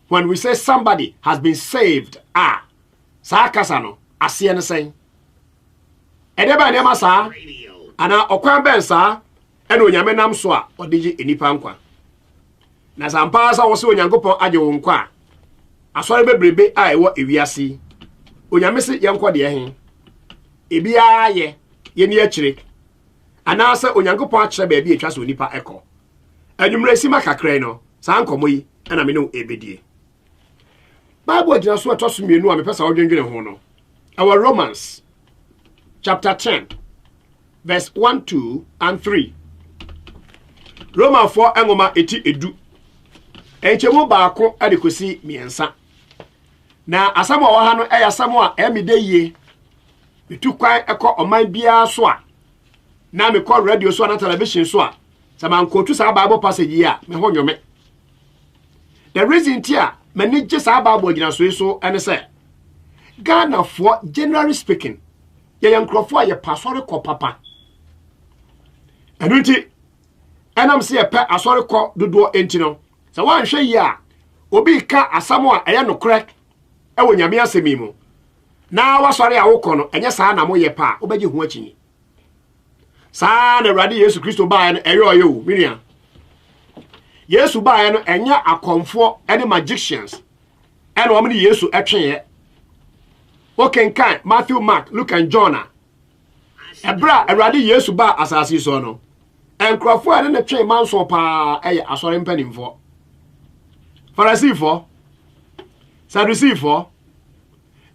when we say somebody has been saved, sa kasa no ase ne sen. Edeba ne ma sa ana okwan ben sa ene onyame nam so a odigi enipa nkwa. Na sampa sa wo se onyankopon age wo nkwa asore bebrebe a ewo ewiase. Onyame se yenko de hen. Ebia ye ni akire. Ana se onyankopon akire ba bi etwa so onipa eko. Anwumre sima kakran no sa nkomo yi ana me no ebedie. Bible dina so atoso mienu a mepesa odwendwene ho no. Our Romans chapter 10 verse 1, 2 and 3. Romans 4 engoma eti edu. Enchemu baako adekosi miensa. Na asamo wa ha no asamo a emide yie. Metu kwan ekọ oman bia so a. Na me call radio so na television so a. Sama nkotu sa Bible passage a me ho nwome. The reason tia mani je sa Bible gina so ene se Ghana for generally speaking ye yankrofo a ye pasori ko papa. Enu nti enam se ye pe asori ko dodo enti no. Sa wan hwe yi a obi ka asamo a eye nokre e wo nyame asemi mu. Na wasori a wokọ no enye sa na mo ye pa obeji ho achinyi. Sa na Awurade Yesu Kristo ba no eyo yo minia. Yesu ba no enya akomfo ene magicians. Ene wo mni Yesu etwe. Okay, kan Matthew, Mark, Luke and John. Ebra Awurade Yesu ba asase so no. Enkrofo ene ne twe manso pa eye asore mpanimfo. Farisifo, Sadduceefo,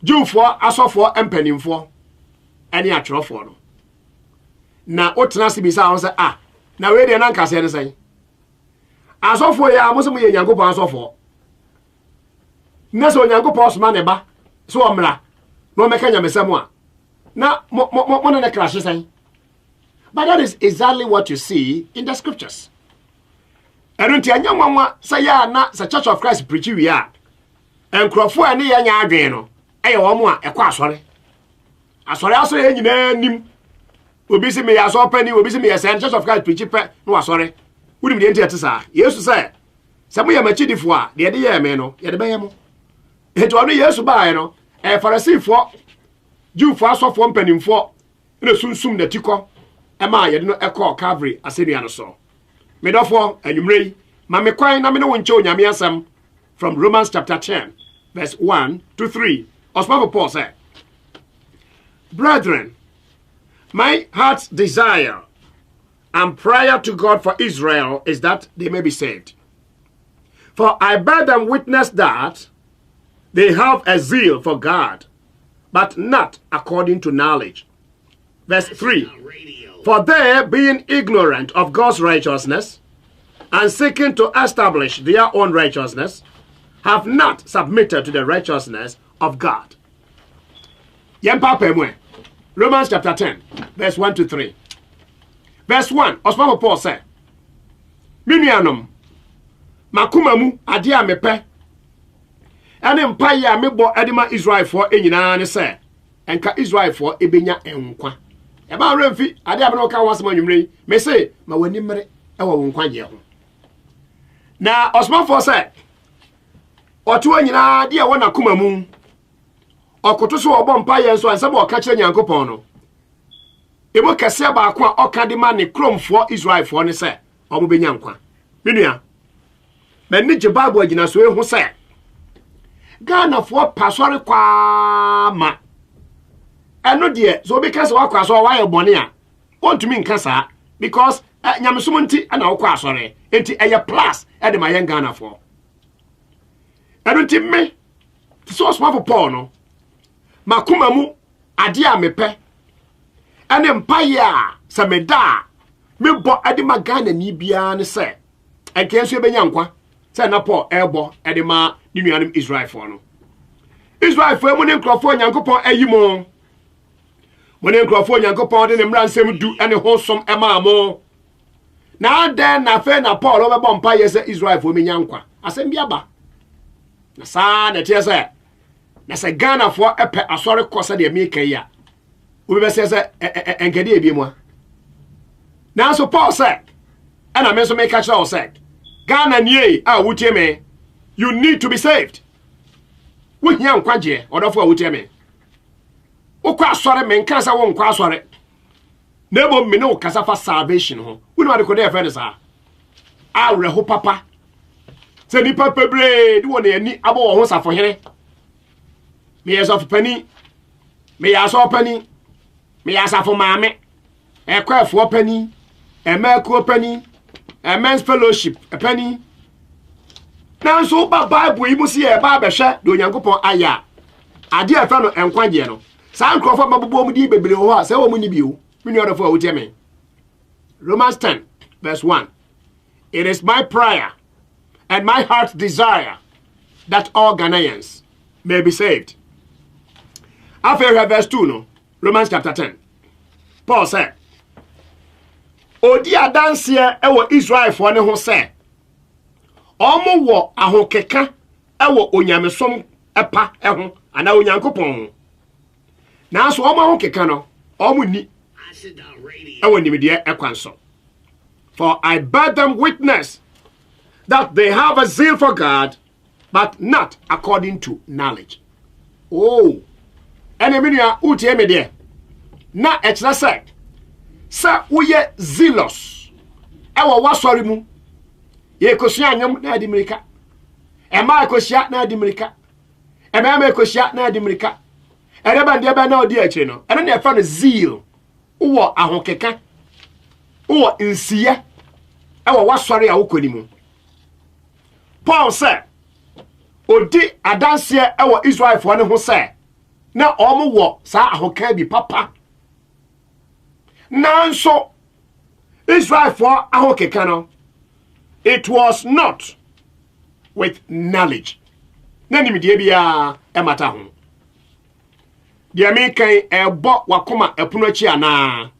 Jewfo, asofo empanimfo. Ene atwerofo no. Na otena sibisa won se na we de na nkase ne sen. Asofo ya mo se mo ye Nyankopon asofo. Na so Nyankopon soma ne ba so omra no meka nyamesam a na mo ne crash sen. But that is exactly what you see in the scriptures. Erunti anyanwanwa say ya na sa Church of Christ preach we a enkrofo ane ya nya adwen no eye wo mo a ekọ asore. Asore aso ye nyina nim. Obi se me ya so pani, obi se me ya Church of Christ preach pe no asore. Wudi me enti atisa. Yesu say se mo ya machidifo a de ye me no ye de be ye mo. Eto anu Yesu ba no Farisifo, Jewfo asofo mpanimfo ene sunsum na tiko ema ye de no ekọ Calvary asenia no so. Medofo anwumrei ma me kwan na me no wonche onyame asam from Romans chapter 10 verse 1 to 3. Osman Paul said, "Brethren, my heart's desire and prayer to God for Israel is that they may be saved. For I bear them witness that they have a zeal for God, but not according to knowledge." Verse 3. "For they, being ignorant of God's righteousness, and seeking to establish their own righteousness, have not submitted to the righteousness of God." Romans chapter 10, verse 1 to 3. Verse 1, Osman Paul said, "Minuanom, makuma mu ade a mepe ene mpaye a mebo edema Israel for enyina ne se enka Israel for ebenya enkwa e ba remfi ade a me no ka wasem anwumre me se ma wani mere e wo nkwa ye ho na Osman for say oto enyina de e wona kuma mu okoto so obo mpaye nso ansa ba oka kire Nyankopon no ebo kase ba ko a oka de ma ne kromfo Israel for ne se omo benya nkwa menua me ni je Bible agina so ehu se Ghana for pasori kwa ma eno de so be kase wakwa so wa ye bone a ontumi nkasa because nyamesum nti ana wakwa asore enti eye plus e de ma ye Ghana for eno nti me so small for Paul no makuma mu ade a mepe ene mpaye a sameda me bo ade ma Ghana ni bia ne se enkenso e benya nkwa se na Paul ebo ede ma ni nuanim Israel for no Israel for mu ne nkrofo Nyankopon ayimo mo ne nkrofo Nyankopon de ne mransem du ene hosom ema mo na den na fe na Paul obebo mpa yese Israel for menya nkwa asem bia ba na sa na tie se na se Ghana for epe asore kosa de America ya obi be se enkade ebiemu na so Paul said and I menso make catch all said Ghana nie a wutie me You need to be saved. We hear nkwaje odofo awutie me. Ukwa asore me nka sa wo nkwa asore. Nebo me no kasa fa salvation ho. We no ade e friend sa. Awre ho papa. Se ni papa bre, di wona ani abo wo ho safo here. Me yeso pani. Me yaso pani. Me yasafo maame. Ekwafo pani. Emaku pani. Men's fellowship pani. Now so Bible you must see a barbasha do Yankopon aya. Ade afa no enkwaje no. Sa nkrofo mabobom di bebele ho a se wo muni biu. Mini order for me. Romans 10 verse 1. It is my prayer and my heart's desire that all Ghanaians may be saved. After verse 2 no. Romans chapter 10. Paul said, Odi adanse ewo Israel fo ne ho se Omo wo ahokeka ewo onyamesom epa eho ana onyankopon na so omo ahokeka no omo ni ewo nimide ekwanso. For I bear them witness that they have a zeal for God but not according to knowledge. Oh, enemy nua utie me de na ekira se sa uye zealous ewo wasori mu ye kosia anyam na adimirika ema kosia na adimirika ema kosia na adimirika ereba ndie ba na odi achi no eno na efa no zeal wo ahokeka wo nsiye ewo wasori a wokoni mu. Paul said odi adanse ewo Israel fo ne ho se na omo wo sa ahoka bi papa nanso Israel for ahokeka no it was not with knowledge. Nani midie bia emata ho. Dia me kan ebo wakoma epuno achi ana.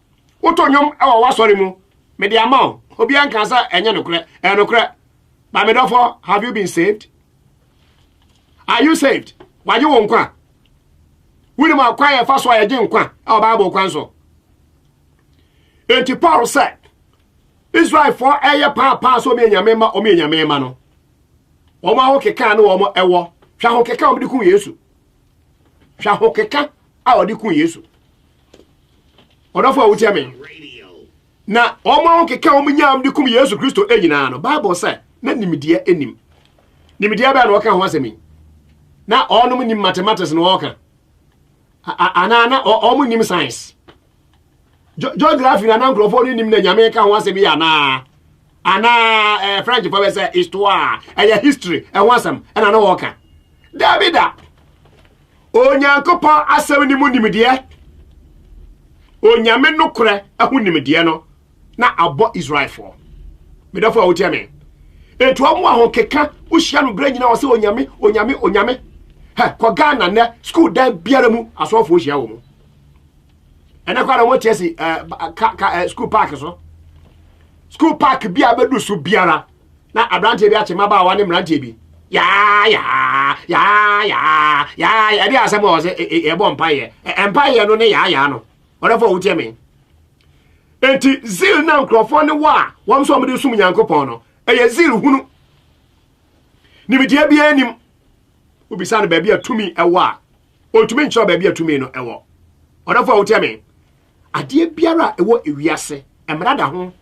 Wotonyom ewo wasori mu. Me dia ma obi anka sa enye nokre enokre. Ba me dofo, have you been saved? Are you saved? Wa you won kwa? Wini ma kwa ye fa so ye gye nkwa. E Bible kwan so. Enti Paul said Israel for eye pa so me nyame ma no. Omo ahokeka na omo ewo. Hwa ahokeka omo diku Yesu. Hwa ahokeka a odiku Yesu. Odofo awutie me. Na omo ahokeka omo nyam diku Yesu Kristo enyina no. Bible say na nimidie enim. Nimidie ba na oka ho asemi. Na onum nim mathematics na oka. Ana omo nim science. Geography na nkrofo ni nim na nyame ka ho asemi ya na. Ana French for say histoire, history, wasam, and an walker. Davida Onyankopon asem ni mu nimide. Onyame nokre ahu nimide no na abo Israel for. Me dafo awuti ame. Etu amu ahokeka uhia no bra nyina wo se onyame. Ha ko Ghana ne school dan biara mu asofo ohia wo mu. Ene kwa na mo tiesi school park so. School park bia bedu so biara na abrante bi ache maba wa ne mrante bi ya di asem o se e bo mpaye empire no ne ya no odafo wutie me enti zeal na nkrofo ne wa won so mde sum Nyankopon no eye zeal hunu nimidie bia anim obisa no ba bia tumi ewa otumi ncho ba bia tumi no ewo odafo wutie me ade biara ewo ewiase emrada ho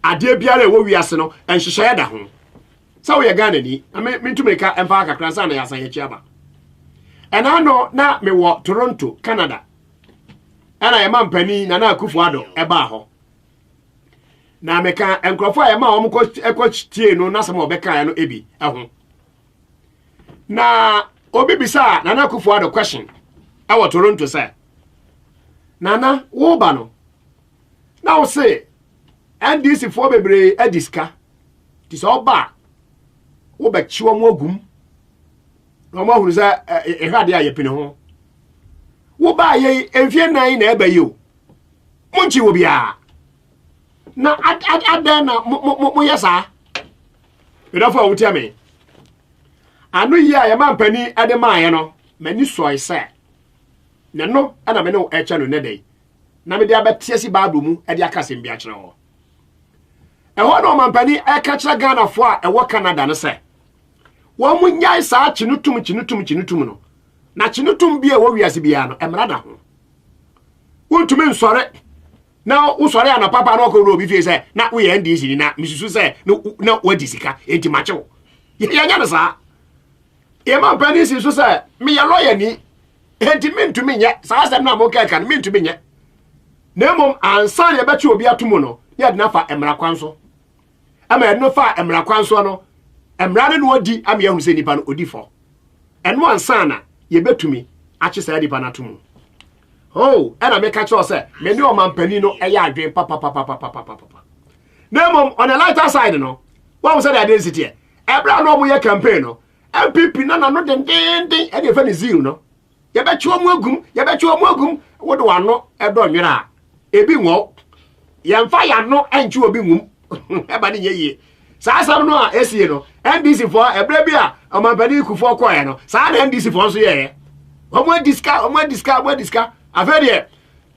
ade biara ewo wiase no enhyehyɛ da ho sa wo ye Ghana ni me ntumeka emfa kakra sa na yasan ye chiaba ena no na me wo Toronto Canada ena ye mampani na Akufo-Addo eba ho na meka enkrofo a ye ma wo ekwatie no na sam obeka no ebi ho na obi bisa na Akufo-Addo question ewo Toronto say nana wo ba no na wo say NDC for bebre ediska ti so ba wo ba chiwo mo agum no mo huru za ehwade aye pene ho wo ba ye enfie nan na eba yo munchi wo bia na adan na mo yesa edafo awuti ame anu yi aye mampani ade maaye no mani soy se na no ana me no echa no nedai na me de abetiasi Bible mu ade akasem bia kire ho eho no mampani eka kira Ghana fo a ewo Canada no se wo mu nyai saa chinutum no na chinutum bia wo wiase bia no emra da ho wontumi nsore na wo sore ana papa na okoro obi fie se na wo ye ndisi ni na misusu se na wadi sika enti machewo ye nya no saa ye ma pani si so se me ye lawyer ni enti mentumi nye saa se na mo keka no mentumi nye na mom ansa ye beche obi atomo no ye de na fa emra kwanso ama ye no fa emra kwanso no emra no odi ama ye hu se nipa no odi fo eno ansa na ye betumi ache sa nipa na atomo oh and I make a choice me no man panino e ya adwen papa na mom on the lighter side no what was that density e bra no mo ye campaign no MPP na no den e dey fa ni zeal no ye be chuo mu agum wo do ano e do nwera ebi wo ye mfa ya no enchi obi ngum e ba ni ye saa asam no a esie no NDC for e bra bi a o man pani kufo ko ye no saa na NDC for so ye o mo diska afede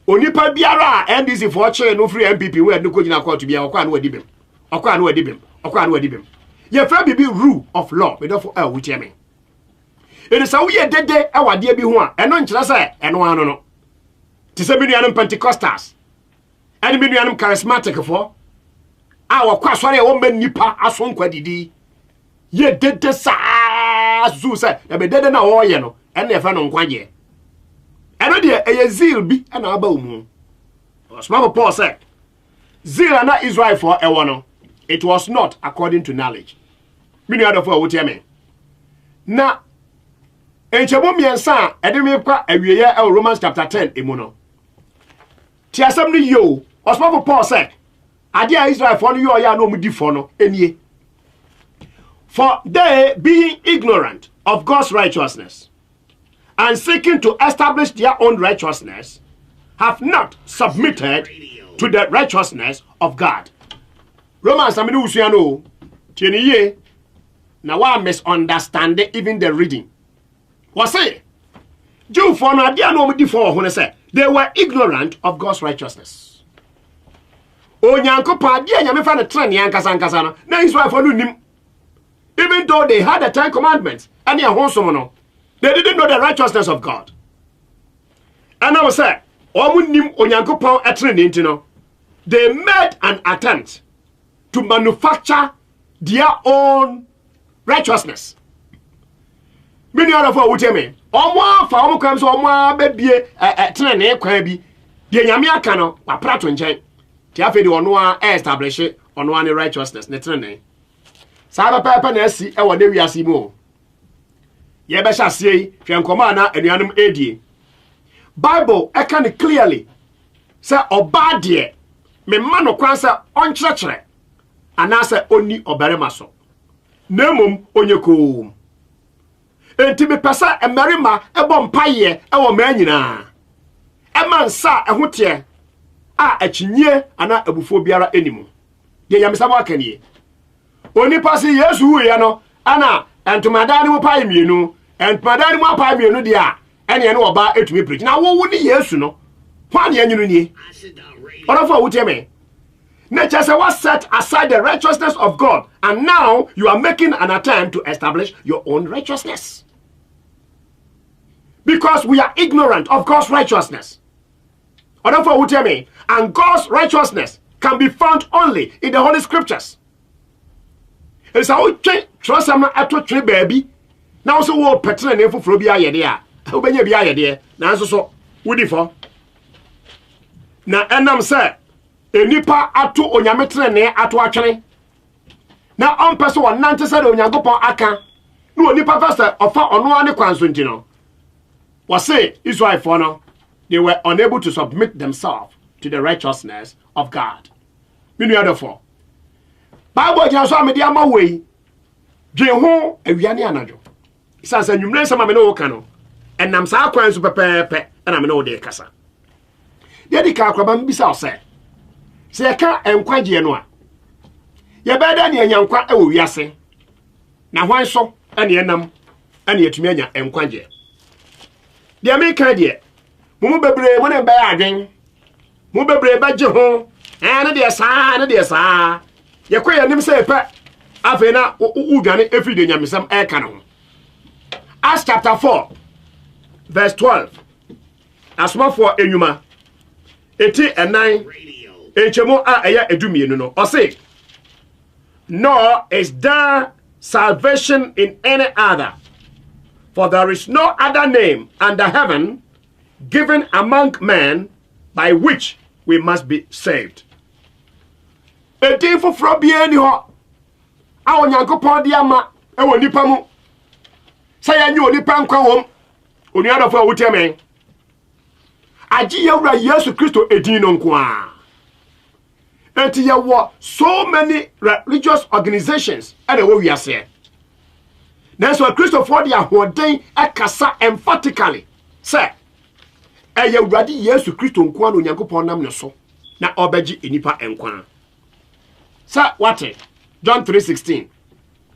onipa biara NDC for che no free MPP we no kojina court bia okwa no wadibem ye fa bibi rule of law me do for wuti me ene sa wo ye dede e wade bi ho a eno nkyira se eno ano no ti se binuanom Pentecostals ene binuanom charismatic for a wakwa sori e wo ma nipa aso nkwa didi ye dede sa zu se e be dede na wo ye no ene e fa no nkwaje eno de eye zeal bi na aba umu Osman Paul said zeal na Israel for ewo no it was not according to knowledge mini other for what me na enchebo miensa edemi kwa awieye e Romans chapter 10 emu no ti asem ni yo Osman Paul said ade Israel for no yo ya no mudi for no enie for they being ignorant of God's righteousness and seeking to establish their own righteousness, have not submitted to the righteousness of God. Romans, I mean, usiano, tieni ye, na wa misunderstand even the reading. What say? Jew for no dia no mudi for when say they were ignorant of God's righteousness. O nyankopon dia nyame fa ne trene yankasa no, na Israel for no nim. Even though they had the 10 commandments, and ya honsom no, they didn't know the righteousness of God. And I was saying, they made an attempt to manufacture their own righteousness. Many other for what you mean? Omo fa omo kwam so omo abie trene kwan bi de nyame aka no wa prato nchen ti afi de ono a establish ono an righteousness ne trene sa papa na asi e wo de wiase mu ye be sha sei hwenkoma na anuanum edie Bible e can clearly say oba de me ma no kwan say onkyerɛkyerɛ anase oni obarema so na mom onye ko enti me pesa emerima ebo mpaye e wo ma nyina e man sa ehote a akyinye ana abufo biara enimu de yamisa ba kanie oni pase Yesu hu ye no ana entomadani mo paye mienu entomadani mo paye mienu de a ene ene oba etumi preach na wo ni Yesu no kwa ne anyunu nie orofo wo tie me nature say what set aside the righteousness of God and now you are making an attempt to establish your own righteousness because we are ignorant of God's righteousness. Orofo wo tie me and God's righteousness can be found only in the Holy Scriptures. It's how trust am ato twe baby now so wo petre na efoforo bi ayede a obenya bi ayede na nso so wudi fo na enam say enipa ato onyametre ne ato atwene na onpeso wonante say de onyankopon aka na onipa fasa ofa ono ane kwanso ntino was say Israel for no they were unable to submit themselves to the righteousness of God. Minu therefore Bible just so me dia ma wei dwen ho awiane anajo isa sa nwumre sama me no woka no enam sa kwan so pepepe na me no de kasa de di ka akraba mbisa ose se ya ka enkwaje no a ye beda ne anyankwa e wo wiase na hwan so ene enam ene yetumi anya enkwaje de me ka de mu bebre mo ne ba ya adwen mu bebre ba je ho na de sa ye kwa nim se pe afena udwane efi de nyamesam e ka no. Acts chapter 4 verse 12. Asoma for enwuma eti enan enchemo a eya edumienu no. O say, nor is there salvation in any other, for there is no other name under heaven given among men by which we must be saved. Eti foforo bia ni ho a onyankopon de ama e wo nipa mu. Say anyi onipa nkwa wom. Oni adofo a wotiamen. Agi yewura Yesu Kristo edin no nko a. Enti yewo so many religious organizations and we wiase. Nanso Kristo for the ahoden akasa emphatically say yewurade Yesu Kristo nko a no onyankopon nam ne so na obeji enipa enkwa. Sir, what? John 3:16.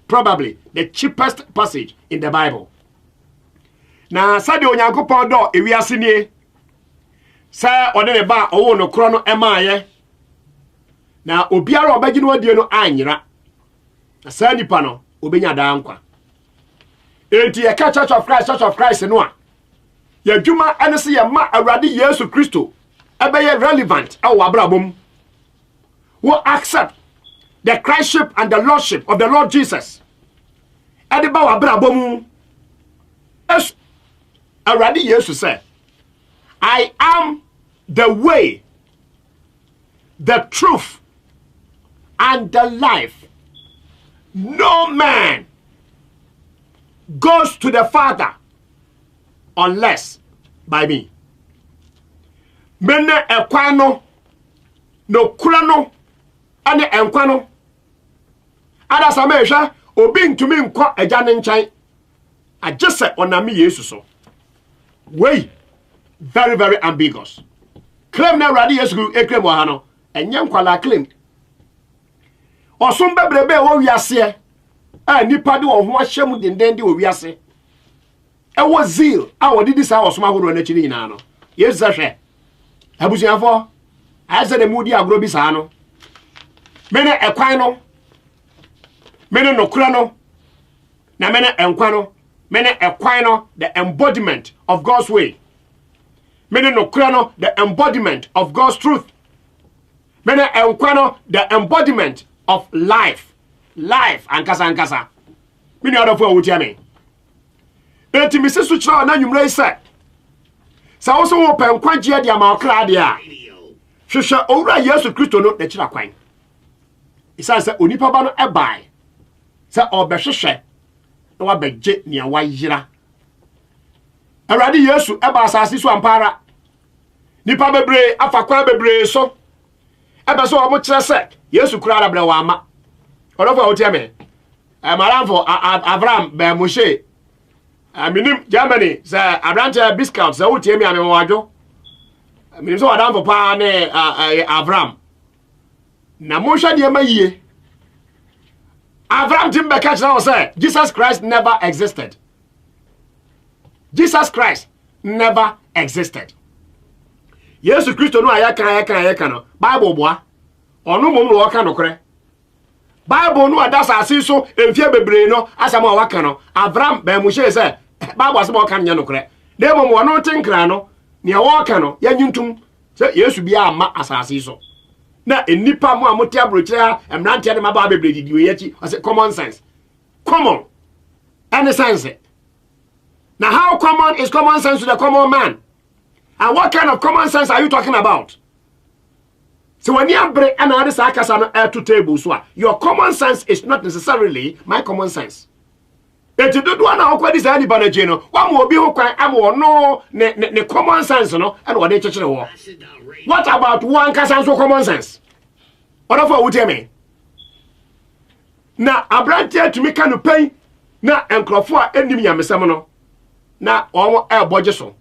Probably the cheapest passage in the Bible. Na sade onyankopon do ewiase nie. Sa ode ne ba owo no kro no emaaye. Na obiara obaji no adie no anyira. Na sa nipa no obenya da nkwa. Enti ye Church of Christ no a. Ye dwuma ene se ye ma Awurade Yesu Kristo ebeye relevant awo abrabom. Who accept the Christship and the Lordship of the Lord Jesus. Ediba wa brabom. Es Awurade Yesu said, I am the way, the truth, and the life. No man goes to the Father unless by me. Mene ekwano no kurano ane enkwano. Ada samehwa obi ntumi nkọ agya ne nkyɛn. Agese onami Yesu so. Way very very ambiguous. Claim na Awurade Yesu eklem wa ha no. Enye nkwala claim. Osom bebrebe wo wiase a nipa de wo ho ahyem denden de wo wiase. Ewo zeal a wodidi sa osom ahoro na chiri nyina no. Yesu hwɛ. Abusuafo aze de mudi agro bi sa no. Mene ekwan no. Mene nokura no. Na mene enkwa no. Mene ekwan no, the embodiment of God's way. Mene nokura no, the embodiment of God's truth. Mene enkwa no, the embodiment of life. Life ankasa. Mene adofo awutia me. Enti misisu chira na nwumre ise. Sa wo so wo pe nkwa gye de ama okra de a. Hwehwe owura Yesu Kristo no na chira kwan. Isa se onipa ba no ebai. Sa obehwehwe na wabegye nia wayira. Awurade Yesu eba asase so ampara. Nipa bebre afakwa bebre so. Ebe so omo kire se Yesu kura da bre wa ama. Odofo wotie me. Maramfo Abraham be Moshe. Minim Germany se Abraham Biscuit se wotie me amem wadwo. Minim so wadamfo pa ne Abraham. Na Moshe de mayie. Abraham Timber catch now say Jesus Christ never existed. Jesus Christ never existed. Yesu Kristo no ayaka no Bible boa. Onu mom no waka no kore. Bible no adasa asiso emfie bebre no asama waka no. Abraham be Moshe say Bible asama waka nya no kore. Dem mo wono tinkra no ne waka no yanyuntum say Yesu bia ama asase so. Na enipa mu amote abrochira emrante de maba bebre didi we yachi I say common sense. Common. Any sense. Now how common is common sense to the common man? And what kind of common sense are you talking about? So when you break another sarcasm air to table, so your common sense is not necessarily my common sense. If you do one now, what is anybody general? One will be who can no ne common sense, no, and what they church the war. What about one can so common sense? What of what you mean? Now, a brand here to me can pay na enkrofo enimi ya mesem no na omo budget so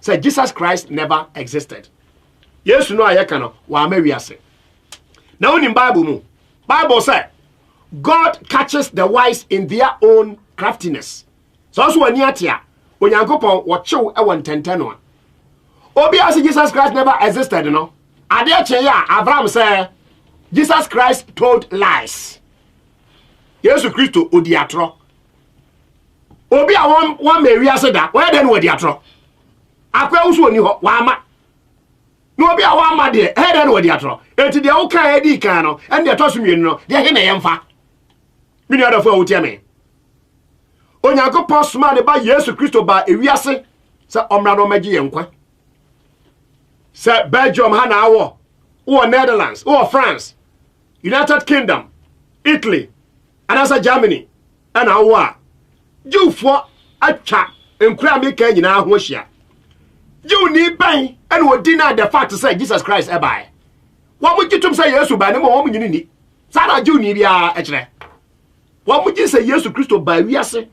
say Jesus Christ never existed. Yesu no ayeka no wa ma wiase. Na onim Bible say God catches the wise in their own craftiness. So also ani atia onyankopon wo chew e won tenten no. Obi as Jesus Christ never existed no. Ade ache ya Abraham say Jesus Christ told lies. Yesu Kristo odi atro obi a won ma wiase da why den odi atro akwa wuso oni ho wa ama no obi a wa ama de he den odi atro enti de wo kan edi kan no en de to so mienu no de he na yemfa mini adafo a wotia me Onyankopon soma ne ba Yesu Kristo ba ewiase se omra no magi yenkwa se Belgium ha na awo or Netherlands or France United Kingdom Italy and as Germany and awa Jewfo atwa enkura me kan nyina ho hia Jew ni ban and wo deny the fact to say Jesus Christ e bai wo mo gitum say Yesu ba ne mo wo nyini ni sada Jew ni bia e kire wo mo gi say Yesu Kristo ba wiase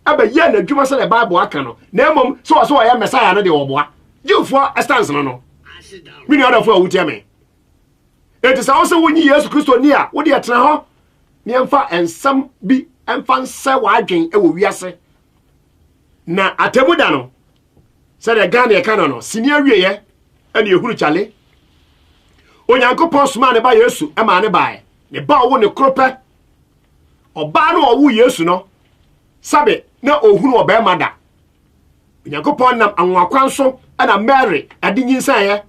aba ye na dwuma say the Bible aka no na emom so ya Messiah no de wo boa Jewfo stance no mini other for wutia me it is also when Yesu Kristo ni a wo de atena ho ne emfa ensam bi emfa nse wa adwen e wo wiase na atemuda no se de Ghana e kan no sini awieye ene ehuru chale Onyankopon soma ne ba Yesu e ma ne bae ne ba wo ne krope oba no owu Yesu no sabe na ohuru oba ma da Onyankopon nam anwakwan so na Mary ade nyinsan ye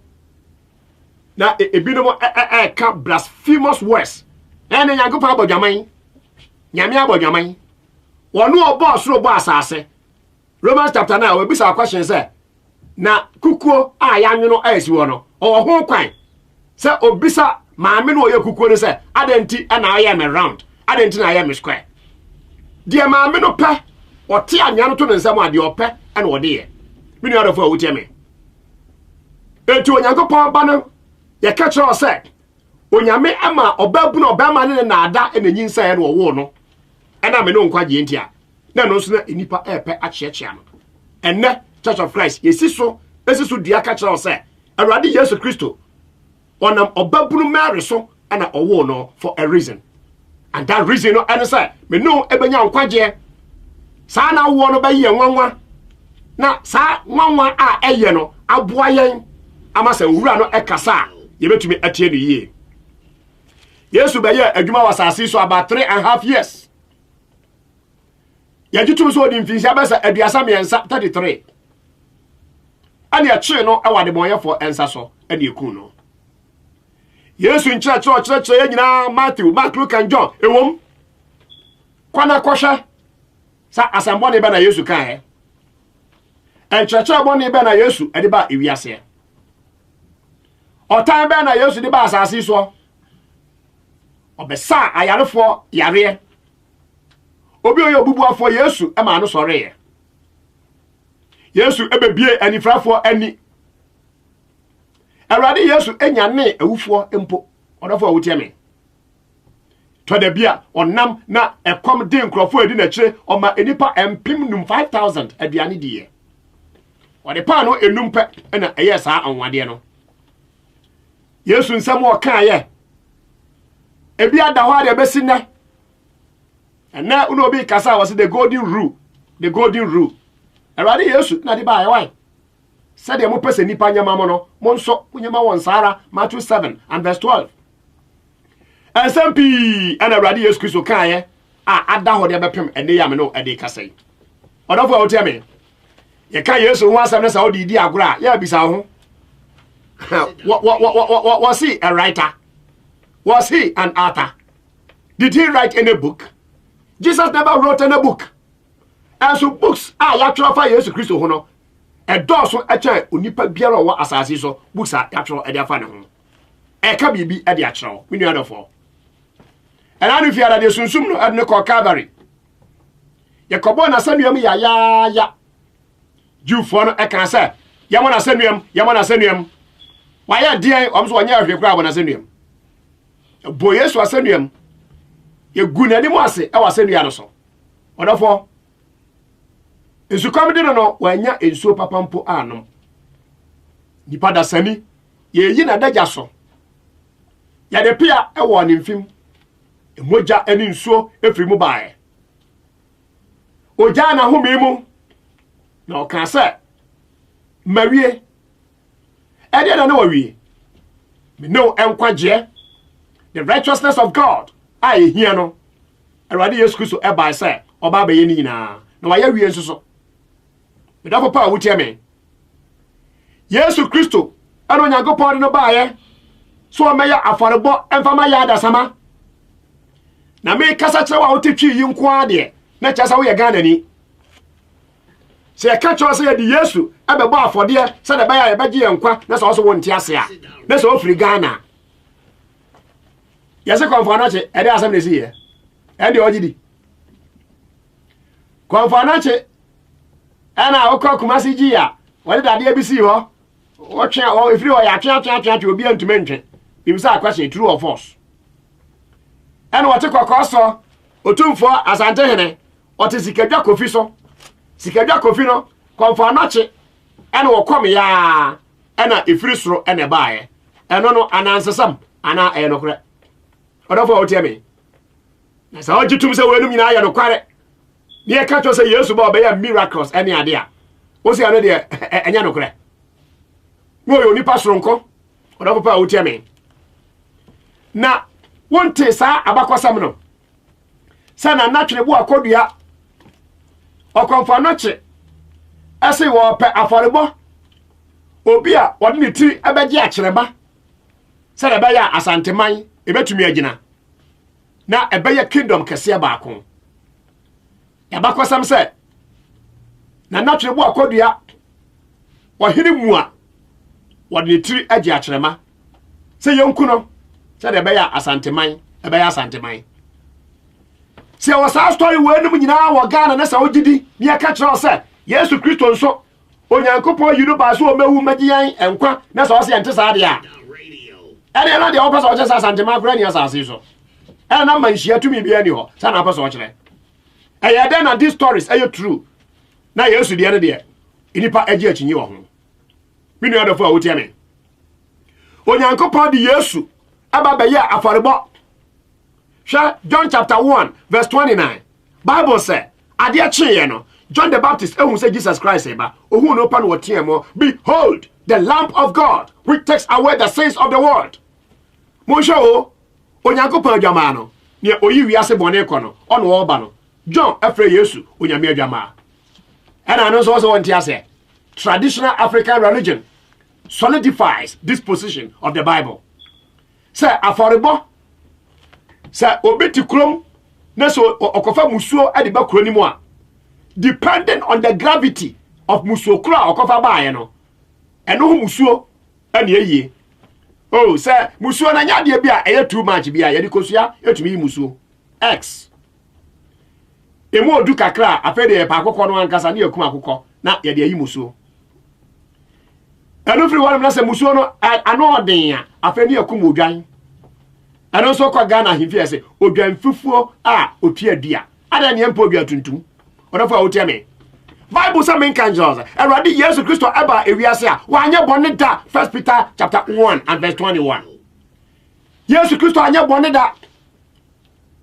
na ebinom ka blasphemous words ene Onyankopon abodwaman nyame abodwaman wono obo soro bo asase Romans chapter 9 we bisa question say na kukuo a ya nwono asi wo no o ho kwan se obisa maame no oye kukuo no say adenti na aye me round adenti na aye me square die maame no pe o te anya no to no nsam ade o pe na o de ye mini adofo a wotie me etu Onyankopon ba no ye ka kire say onyame ama obabu na obama ne na ada na nyinsa ye no wo no na me no nkwaje entia na no so na enipa epe achiachia no enne Church of Christ yesiso esiso dia ka kire say Awurade Yesu Kristo onam obabunu Mary so na owo no for a reason and that reason no and say me no ebenya nkwaje sa na wo no baye nwanwa na sa nwanwa a eye no aboa yen amasa owura no ekasa ye betumi atie no yie Yesu baye adwuma wasase so about 3.5 years ya jitum so odi mfinsi abasa aduasa miensa 33 ani a chi no awade boyefo ensa so ani eku no Yesu nkyerɛ nyina Matthew, Mark, Luke and John ewom kwana kɔhwɛ sa asambo ne ba na Yesu kan he enkyerɛ bo ne ba na Yesu ade ba ewiase otan ba na Yesu de ba asase so obesa ayarefo yare obi oyo bubuafo Yesu e ma no sɔre Yesu ebebie anifrafo ani Awurade Yesu enyane awufo empo odofo awutie me to da bia onam na ekom de nkrofo edi na kire oma enipa empim num 5000 aduane die ode pa no enum pe na eye saa anwade no Yesu nsam o kan ye ebi ada ho ade besi ne na uno obi kasa was the golden rule Awurade Yesu na de ba ye why said the mopese nipa nyama mo no mo nso nyama won sara Matthew 7 and verse 12 SMP and Awurade Yesu Kristo kan ye ada ho de bepem ene ya me no ade kasai odofo o tell me ye kan Yesu ho asam na sa odi di agora ya bisa ho was he a writer? Was he an author? Did he write any book? Jesus never wrote any book. And so books are actually for Yesu Kristo ho no e doso e chan onipa biara wo asase so books are actually e dia fa ne ho e ka bibi e dia kire we know for and anu fi ada de sunsum no adne ko Calvary ye kobo na sanuam ya Jewfo no e kan say ya mo na sanuam wa ya dian o so nya ahwe kura abo na sanuam bo Yesu asanuam ye gu na ni mo ase e wa sanua no so odofo Ensu komedi no wanya ensuo papampo anom nipa da sani ye yi na daja so ya de pia e wo ne mfim emoja ani nsuo efiri mu bae oja na home mu na o kan se mawie e de na wawie me no enkwaje the righteousness of God ai hia no Awurade Yesu Kristo eba say oba be ye ni nyina na waya wie nso medafo pa wutie me Yesu Kristo ano Nyankopɔn no baaye so meya afarebo emfama ya adasama na me kasa kire wa wotetwi yi nko ade na kyasa wo ye Ghana ni se ya ka cho se ya di Yesu ebebo afode se na baya ye beje ye nkwa na so wo nti ase a na so ofiri Ghana yase konfana che ede asem ne si ye ende ogidi konfana che ana okọ Kumasi ji ya wale dade abisi ho wo twa o efiri ho ya twa obi antume ntwe bimsa question true or false ene wote kokoso otumfo asante hene ote sikadwa kofi so sikadwa kofi no konfana che ene wo kom ya ena efiri soro ene baaye eno no anansesam ana enokre odofo wote me na sa ojitum se wenum nyina ya no kware ni e ka cho se Yesu ba obeya miracles ene ade a wo se ano de enya no kware wo yo nipa soronko odofo pa wote me na wonte sa abakosam no sana natwene bu akodua okonfa no che ese wo pe aforebo obi a wode ne tiri abeje akyereba sana be ya asanteman ebetumi agina na ebeye kingdom kese baako yabakosam se na natwene bu akodua ohiri mu a wode ne tiri agi akyerema se yonku no se de be ya asanteman ebeya asanteman se wo sa story wenum nyina wo Ghana na sa ogidi ni aka kire se Yesu Kristo nso Onyankopɔn yiru ba so o mewu magiyan enkwa na sa wo se ente sa de a ene na de o pesa o je sa asanteman kura ni asase so ene na manhia tumi bia ni ho sa na pesa o kire eye den na these stories are true na Yesu de ne de inipa agi achinyi wo ho minu adofo a wotie me Onyankopɔn de Yesu aba be ya afarebo John chapter 1 verse 29 Bible say ade achie no John the Baptist ehun say Jesus Christ eba ohun no pa no wotiemo behold the lamp of God which takes away the sins of the world mo show Onyankopɔn adwama no ne oyi wiase bone ko no ono wo ba no John afre Yesu onyame adwama ana no so wonti ase traditional African religion solidifies this position of the Bible say aforebo say obeti krom na so okofa musuo ade ba kroni mu a depending on the gravity of musuo kro okofa baaye no eno hu musuo ane yie oh say musuo na nya de bia eye too much bia ye dikosua etumi yi musuo x emu odu kakra afede ye pa akokɔ no ankasa na yakum akokɔ na ye de yi musuo eno free one na say musuo no ano odin a afede yakum odwan eno so kwa Ghana himfi ese odwan fufuo a otu adua ada ne mpo odua tuntum odafo a wotie me Bible say men kan Jesus Awurade Yesu Kristo aba ewiase a wanye bone da 1 Peter chapter 1 and verse 21 Yesu Kristo anye bone da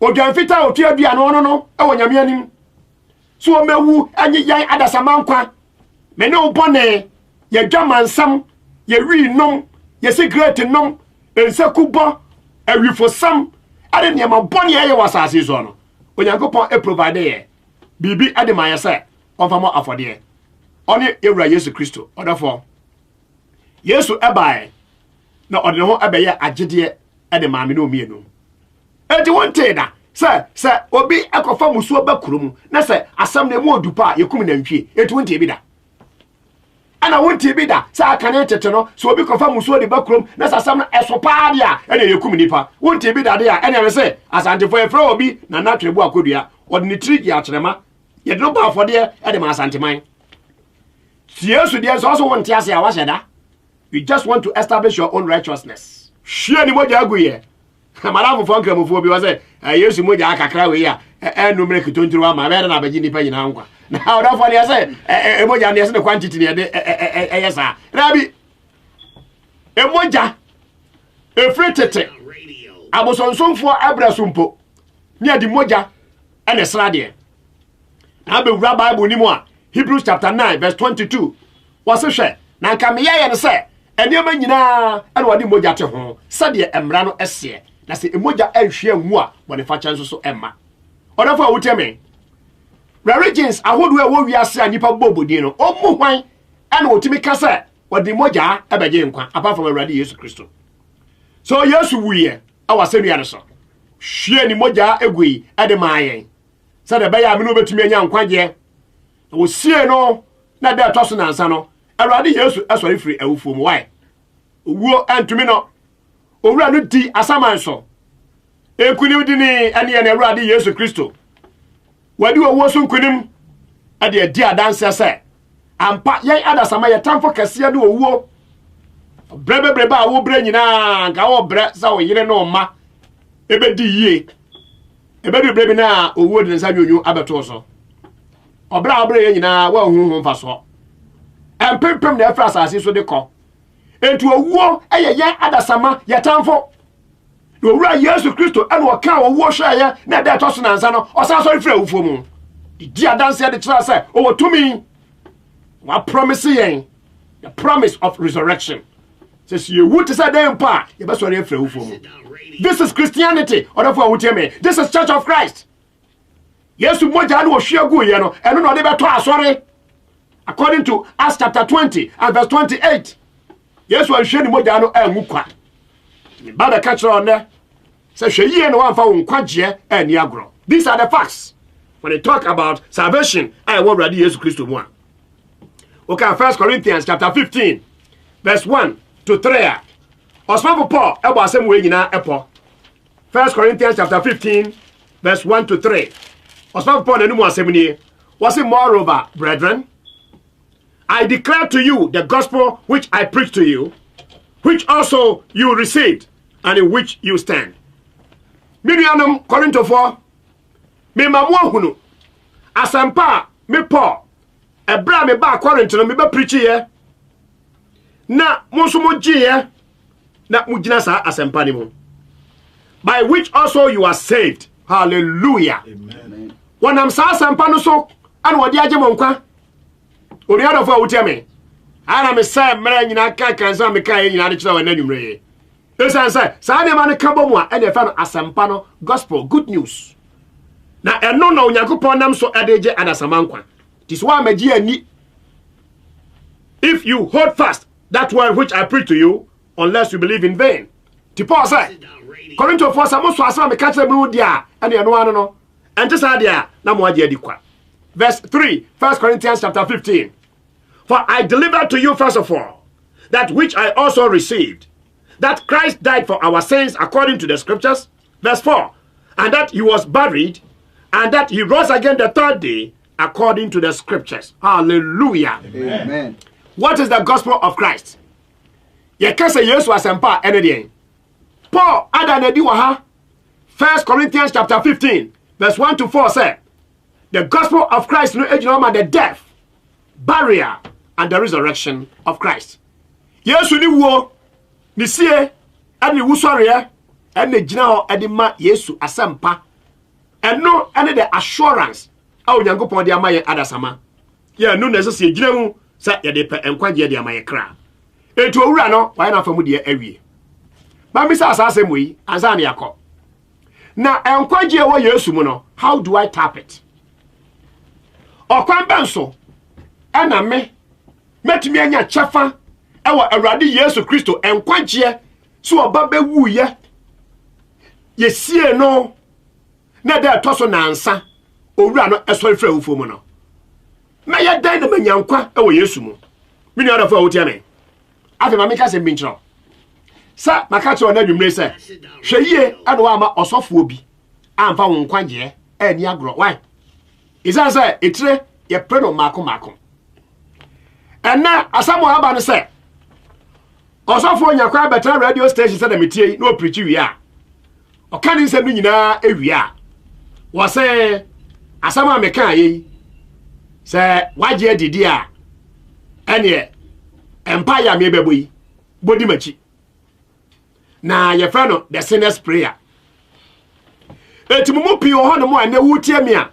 odwan fita otu adua no ewo nyame anim so o mewu anye yan adasama nkwa me ne obone ye dwamansam ye wi nom ye secret nom ensakubo awifo sam ade ne ma bone ye wasase so no Onyankopɔn e provide ye bibi ade ma ye se onfamo afode one ewura Yesu Kristo odafo Yesu ebae na ode ho ebeye agede ade ma me no mienu enti wonte da se obi ekofa musuo bakurum na se asam na mu odupa yekum na ntwie enti wonte bi da ana wonte bi da se akane tete no so obi kofa musuo de bakurum na se asam na esopa de a ene yekum nipa wonte bi da de a ene se asantefo efra obi na natwebu akodua ode ne trigi akyerema ye do ba afode e de ma asanteman Yesu de so wonte ase a waheda you just want to establish your own righteousness hwie ni moja aguye Marafu fonka mufu bi wase Yesu moja akakra we ya enumre kitonturu ama be na baji nipa nyina nkwa na odafo ne se moja ne se ne quantity ne de yesa rabi moja efretete abosonsomfo abrasumpo ne adi moja ene srade na be wura Bible ni mu a Hebrews chapter 9 verse 22 wase hwe na nka me ye ne se enema nyina ene wadi moja te ho sade emra no ese na se emoja ahwe amu a bone fa chanso so emma Order for Uteme. Religions, I would wear what we are saying, Nipa Bobodino, or Muwine, and Utimi Cassa, or the Moja, Abagain, apart from a ready Jesus Christo. So, yes, we our semi answer. She any Moja, Egui, Ademaye. Said the Baya Minu to me and young Quadia. Was see no, not that Tosson and Sano, a ready Jesus as well free a from why. Wo and to me no, or run tea as a man so. E couldn't any and a ready Jesus Christo. Where do a wasn't kunim at the dear dancer say, and pat young other some my time for Cassia do a war. Brebe breba wo bra nyina nka wo bra sa wo yire no ma ebedi yie ebedi brebe na owo de nsa nyonyo abeto so obra obra nyina wa huhu mfa so empempem na afra asase so de kɔ entu owo eye adasama yetamfo do wura Yesu Kristo ene wo ka wo hweye na da to so na nsa no osa so frɛ wufo mu di adanse de kyerɛ sɛ owo tumi wa promise yen the promise of resurrection. Says you would say them pa you best worry for who. This is Christianity or therefore would tell me this is Church of Christ. Yes, you moja no share go ye no and no dey beto sorry according to Acts chapter 20 and verse 28. Yes, we share the moja no enwukwa. Baba catch on there. Say hwe ye no amfa wo nkwagye ani agro. These are the facts when they talk about salvation. I want ready Jesus Christ one. Okay, 1 Corinthians chapter 15 verse 1 to 3. Osman Paul, ebo asem we nyina epo. 1 Corinthians chapter 15 verse 1 to 3. Osman Paul nanu asem ni. Was it moreover, brethren, I declare to you the gospel which I preached to you, which also you received, and in which you stand. Miriam Corinto 4. Me mamu hunu. Asampa me Paul. Ebra me ba Corinto no me be preach here. Na monsumo jiye na mujina sa asempa ni mu. By which also you are saved. Hallelujah. Amen. When I'm sa asempa no so an wodi agye monkwa. Ori adofo awutie me. Ana me say mra nyina kan sa me kan nyina de kira wana nwumre. Esan say sa de ma ne ka bomu a ene fa no asempa no gospel good news. Na eno na Onyankopon nam so adeje adasamankwa. This one meji ani. If you hold fast that word which I preach to you, unless you believe in vain. Paul said, Corinto 4, some so asama me catch them no dia, and you know no. And just adia, na mo adi kwa. Verse 3, 1 Corinthians chapter 15. For I delivered to you first of all that which I also received, that Christ died for our sins according to the scriptures. Verse 4, and that he was buried, and that he rose again the third day according to the scriptures. Hallelujah. Amen. What is the gospel of Christ? Ye can say yes was empa any Paul adanedi wa ha. 1 Corinthians chapter 15 verse 1 to 4 said, the gospel of Christ no ejinoma the death, burial and the resurrection of Christ. Yesu ni wo ni sie ani wusore and the jina ho edima Yesu asempa. And no any the assurance awu Nyankopon de amaye adasama. Ye no necessary jina mu sa ye de pe enkwagye de amaye kra. Etu owura no wa na famu de awie. Ba mi sa asase mu yi ansa na yakọ. Na enkwagye wo Yesu mu no, how do I tap it? Okwan benso ana me metumi anya chefa ewo Awurade Yesu Kristo enkwagye so oba bewu ye sie no na da toso na ansa owura no esori fra wufo mu no. Me ye dan na manyankwa ewo Yesu mu. Mini oda fa wotia me. Afi ma me ka se binchro. Sa maka che ona dwumre se hweyie ado wa ma osofo obi amfa wo nkwagye ani agro. Why? Isa say etire ye preno mako. Enna asamo aba no say osofo nyakwa better radio station say da metie no preach wi a. Oka ni nsem nyina ewi a. Wo say asamo ameka yi say wagye didi a ene empire me bebo yi body machi. Na ye fa no the sinner's prayer. Etimumu pi ho no mo ane wutie me a.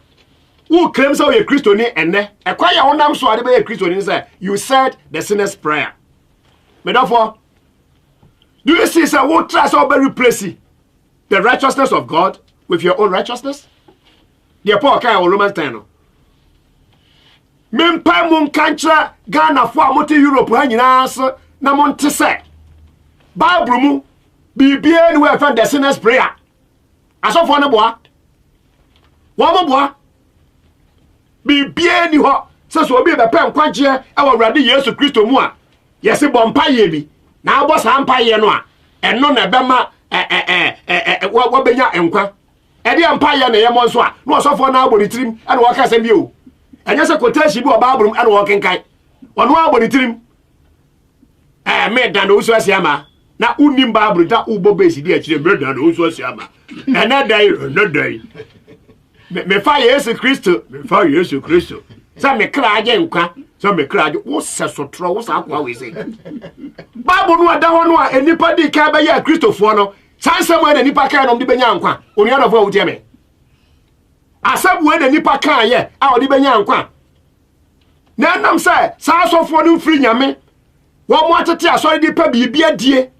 Who claims how ye Christo ni ene? Ekwa ya honam so ade be ye Christo ni say you said the sinner's prayer. Me therefore, do you see say what try so be replace the righteousness of God with your own righteousness? deɛ Paul kan wɔ Romans 10 no mempa mu nkankyerɛ Ghana fo a mote Europe ha nyinaa so na monte sɛ Bible mu bibie ni we fa the sinner's prayer asofo ne boa wo mo boa bibie ni ho se so obi be pe nkwagye e wo Awurade Yesu Kristo mu a yesi bompa ye bi na abo sa mpa ye no a eno na be ma wo benya enkwa e de mpa ye na ye mo nso a na osofo na abonitirim e na wo ka se bi o enye se quotation bi o Bible e na wo kenkan wono abonitirim me dan o so asiama na unim Bible da ubo base di akire me dan o so asiama ena dai no dai me fa Yesu Kristo sa me kra agye nkwa so me kra agye wo sesotro wo sa akwa we say Bible no ada ho no a enipa di ka ba ya Kristofo no sansem we na nipa kan no de benya nkwa oni adofo a wutie me asabu we na nipa kan ye a odi benya nkwa na nam say sa asofo no mfiri nyame wo mo atete asori di pa bibia die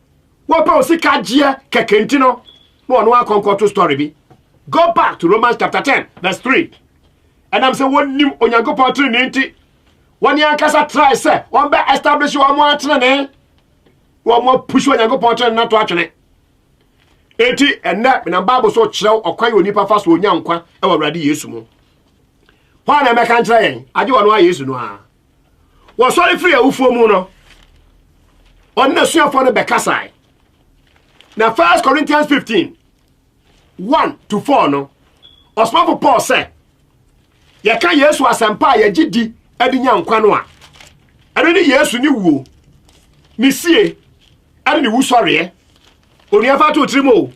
wo pa osika gye kekenti no no akonkoto story bi. Go back to Romans chapter 10 verse 3. And I'm saying one nim onyankopon trinity one yankasa try say one be establish one more trene one more push onyankopon trinity na to atwene enti enne na Bible so kyerɛw okwan onipa fa so onyankwa e wa Awurade Yesu mu hwa na meka nkyerɛ yen agye wono a Yesu no a wo sorry free awufuo mu no onna suafo no bekasai na 1 Corinthians 15 1-4 no Osmafo Paul say ye kan Yesu asempa ye gidi adi nyankwa no a eno ni Yesu ni wuo ni sie eno ni wusore oni afa to trimo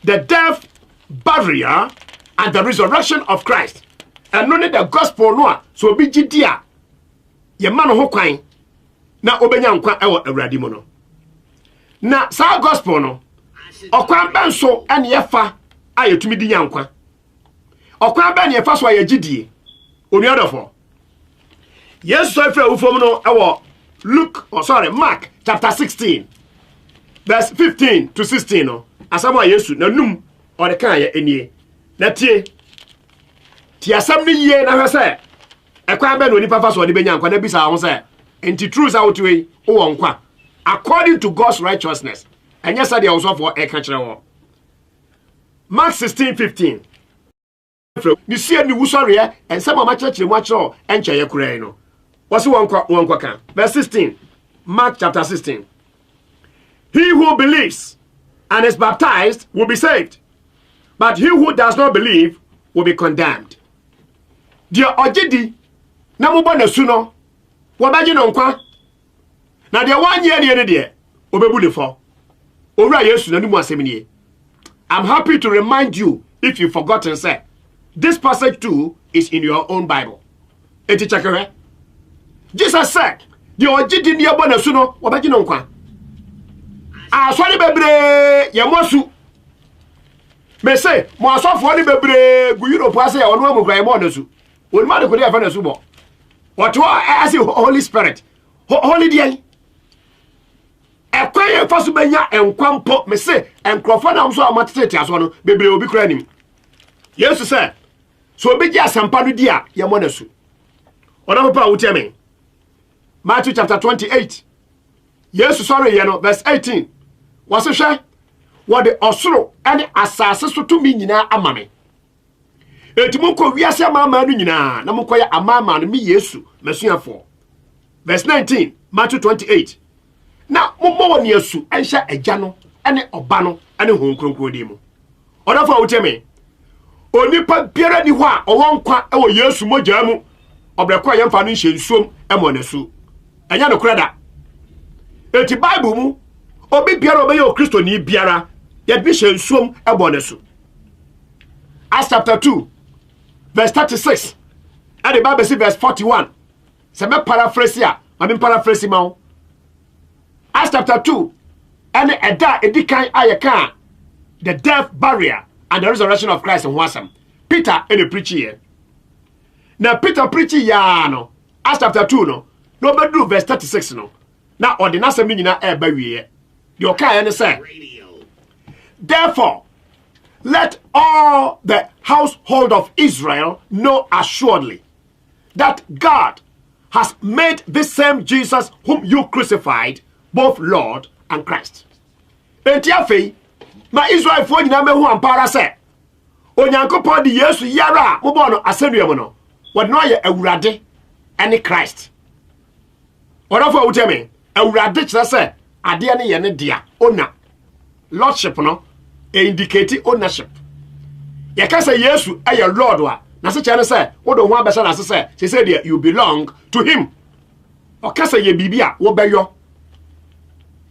the death, burial and the resurrection of Christ eno ni the gospel no a so obi gidi a ye ma no ho kwan na obenyankwa ewo Awurade mu no na sa gospel no okwan benso ene yefa ayetumi di nyankwa okwan ben yefa so ayegidie oni adofo Yesu afra ufom no ewo Mark chapter 16 verse 15 to 16 no asamo Yesu na num o de kan ye enie na tie asam ni ye na hwese ekwan ben oni papa so de benyankwa na bisa ho se enti truth out we wo nkwa according to God's righteousness. And yes, I also for a catcher. Mark 16:15. You see a new sorry, and some of my church in watch all and Chaya Kureno. What's one quack? Verse 16. Mark chapter 16. He who believes and is baptized will be saved, but he who does not believe will be condemned. Dear Ojidi, Namubana Suno, Wabajin Onkwa. Now, the 1 year the other day, Obebu for. I'm happy to remind you, if you've forgotten, say, this passage too is in your own Bible. Jesus said, the Ojidi ni abona suno, wabaji nonkwa. Aswani bebre, yamosu. Me say, mo aswafo ni bebre, guyuro pase ya onwa mukra yamonesu. Onima kodi afana subo. What as the Holy Spirit. Holy day. Ekwaye faso benya enkwampo me se enkrofo na mso amatete aso no bebre obi kura nim Yesu se so obi gi asampa no di a ye monasu ona papa wuti amen Matthew chapter 28 Yesu sorry ye no verse 18 wase hwe wo de osoro ene asase so to mi nyina amame etimu ko wiase amama no nyina na mkoya amama no mi Yesu masuafo verse 19 Matthew 28 na mommo woni asu enhya agya no ene oba no ene honkronkron di mu odafa wuteme onipa biara ni ho a owonkwa ewo Yesu mogya mu obrekwa yemfa no nhye nsuom emonesu enya no kreda eti Bible mu obi biara obeye o Kristo ni biara ye bi hye nsuom ebonesu Acts chapter 2 verse 36 and the Bible says verse 41 se me paraphrase a ma me paraphrase ma wo Acts chapter 2, and Eda Edikan Ayaka, the death, burial, and the resurrection of Christ in Wasam. Peter and the preaching here. Now Peter preaching ya no. Acts chapter 2 no. No do verse 36 no. Now or the Nasamina air by we. The Okai and say. Therefore, let all the household of Israel know assuredly that God has made this same Jesus whom you crucified both Lord and Christ. Enti afei, ma Israel fo nyina mehu ampara se Onyankopɔn de Yesu yara mo bo no asenuam no, wode no aye awurade ene Christ. Orafo awuteme, awurade kyerɛ se ade ne ye ne dia, ona. Lordship no indicate ownership. Ya ka say Yesu aye Lord wa na se kyerɛ say wo do ho abɛsɛ na se say there you belong to him. O ka say ye bibia wo bɛyɔ.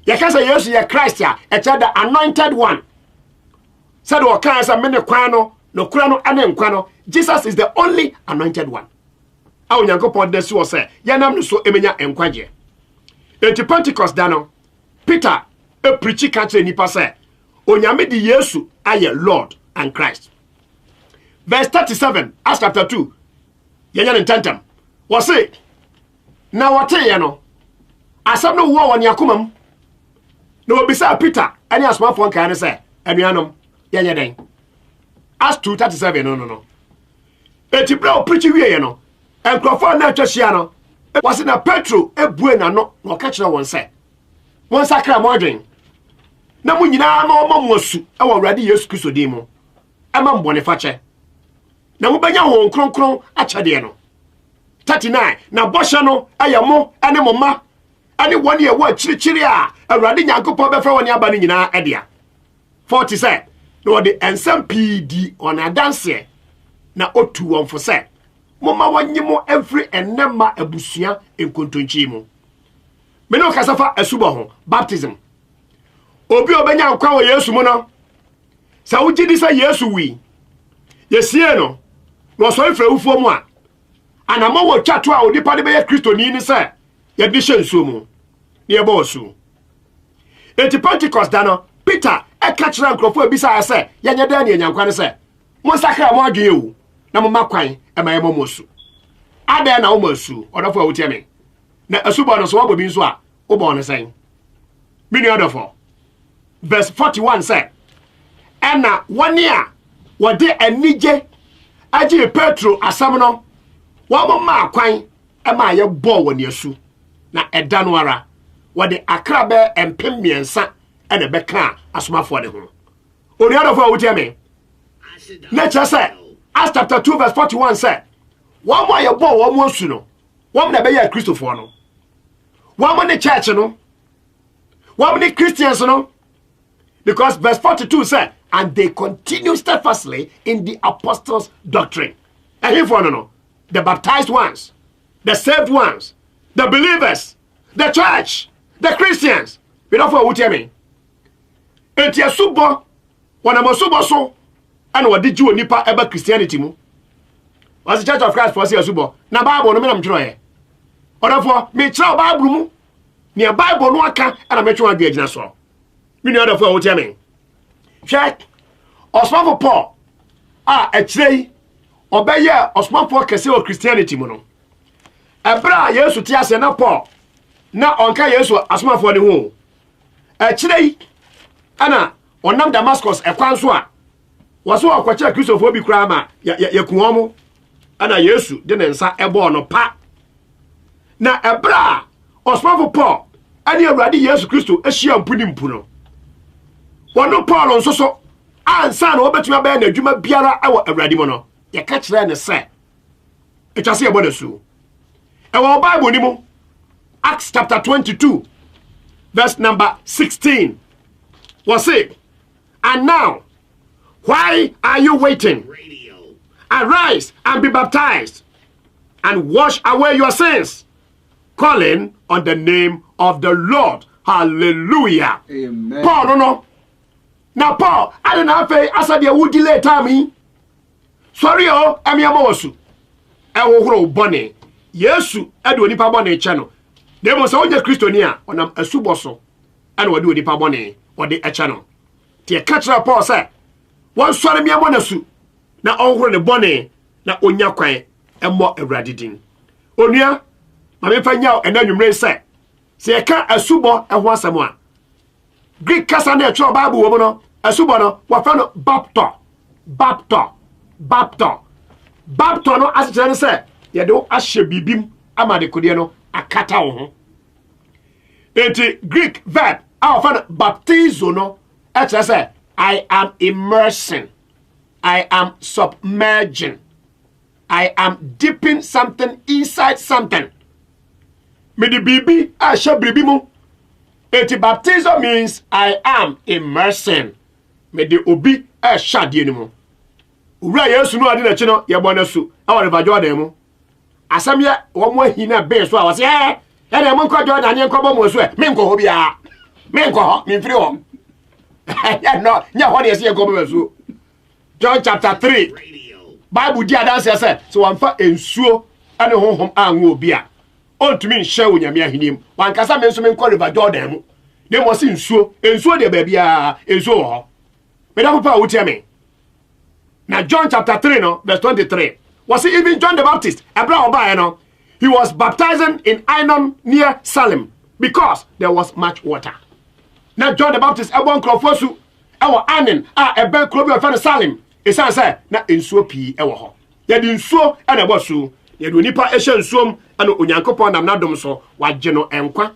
Ya ka say Yesu ye Christ ya the anointed one. Said o ka say me ne kwan no kura no ane nkwa no. Jesus is the only anointed one. A Onyankopɔn de so say yanam no so emenya nkwaje. Enti Pentecost da no Peter e preach ka kyerɛ nipa say Onyame di Yesu aye Lord and Christ. Verse 37, Acts chapter 2. Yenya ntentam. Was say, na wote ye no. Asam no wo woni akomam. Na obisa Peter, ani asomafo nkan ne say, anuanom, yenya den. Acts 2:37 no. Eti bra o preach wie ye no. Enkrofo na atwahia no. Was na Petro ebue na no, na ka kyerɛ won say. Won sakra modwen. Na mu nyina ma omamosu e wo Awurade Yesu Kristo din mu. Ema mbone fache. Na mu banya ho nkronkron akyade no. 39 na bosha no ayamo ane moma ane woni e wo akirikyiri a Awurade Nyankopɔn bɛfra woni aba no nyina edea. 40 say no de ensam PD on adanse na otu wonfo say moma wonyimo every enema abusua enkontonchi mu. Me no kasafa asubo ho baptism. Obi obenya nkwa wo Yesu mu no. Sa wugidi sa Yesu wi. Yesie no. No so ifra ufuo mu a. Anama wo twato a odipa de be Kristo ni se. Ye de hye nsuo mu. Ne eba osu. Enti Pentecost da no Peter e ka kira nkrofo abisa se yenye da ne enyankwa ne se. Mo sakra mo adwe ewu. Na mo makwan e ma ye mo osu. Ada na wo osu. Odofo a wotie me. Na asubo no so wo bobi nso a wo bo ne sen. Mini odofo. Verse 41 say, Ena wani a wade anije aje Petro asam no wa mo ma kwan e ma ye bo woni asu na eda no ara wade akra be empem miensa e na be ka asomafo ne ho ori adofo a wotie me na cha say Acts chapter 2 verse 41 say wa mo ye bo wo mo asu no wa mo na be ye Christopher no wa mo ne church no wa mo ne Christians no. Because verse 42 said, and they continue steadfastly in the apostles' doctrine. And here for no, the baptized ones, the saved ones, the believers, the church, the Christians. We don't know what you mean. And your subo, when I'm a subo so, and what did you nipa about Christianity mu? Was the Church of Christ for say subo? Na Bible no me na mtro or therefore me try Bible mu. Ni Bible no aka and I me try adu agina so. Mini other for what you mean. Check. Osman Paul. A trey. Obey Osman Paul kese o Christianity mu no. Ebra Yesu ti ase na Paul. Na onka Yesu Osman for ne ho. A trey. Ana onam Damascus ekwan so a. Waso akwache Christopher bi kura ma yakuo mu. Ana Yesu de ne nsa ebo no pa. Na ebra Osman Paul. Ani Awurade Yesu Kristo ehia mpuni mpu no. Wano Paul nso so ansa na obetuma ba na adwuma biara awo Awurade mo no ye ka kire ne se etwase ebo na su e wo Bible ni mu Acts chapter 22 verse number 16 was it, and now why are you waiting? Arise and be baptized and wash away your sins, calling on the name of the Lord. Hallelujah. Amen. Paul no. Now Paul, I don't know if I said you would delay time. Sorry, oh, I'm your mosu. I will grow bonny. Yesu, I do nipa bonny channel. There was only Christonia on a suboso. And what do nipa bonny or the channel. Tia catcher Paul said, one sorry me a monasu. Now all the bonny, now onya quay, and more eradiding. Onya, my find out and then you may say, say I can't a subo and one someone. Greek Cassandra Bible woman, a subono, what found bapto, bapto no asekyerɛ say ye do ahye bibim ama de kodie no akata wo ho enti Greek verb a ofan baptizo no akyerɛ say I am immersing, I am submerging, I am dipping something inside something. Me the bibi ahye bibi mu. Enti baptizo means I am immersing. Me the obi ahye de ni mu. Ura Yesu no ade na chi no ye bo na su. E wore ba Jordan mu. Asam ye wo mo ahina be so a wo se eh na mo nkọ Jordan ye nkọ bo mo so e me nkọ ho bia. Me nkọ ho, me mfiri ho. Yeah, no, nya ho de se ye go bo so. John chapter 3. Bible di adanse say so wamfa ensuo ane honhom anwo obi a. Ontumi nhye onyame ahinim. Wankasa me nso me nkọ river Jordan mu. Ne mo se ensuo de ba bia ensuo ho. Me da papa wo tie me. Now John chapter 3 no verse 23. Was it even John the Baptist? Abraham Obaye no. He was baptizing in Ainon near Salim because there was much water. Now John the Baptist ebon krofosu ewo Anen ebe krobi of Salim. Esan say na ensuo pi ewo ho. Ye di nsuo e na bosu. Ye do nipa ehye nsuom ana onyankopon nam nadom so wagye no enkwa.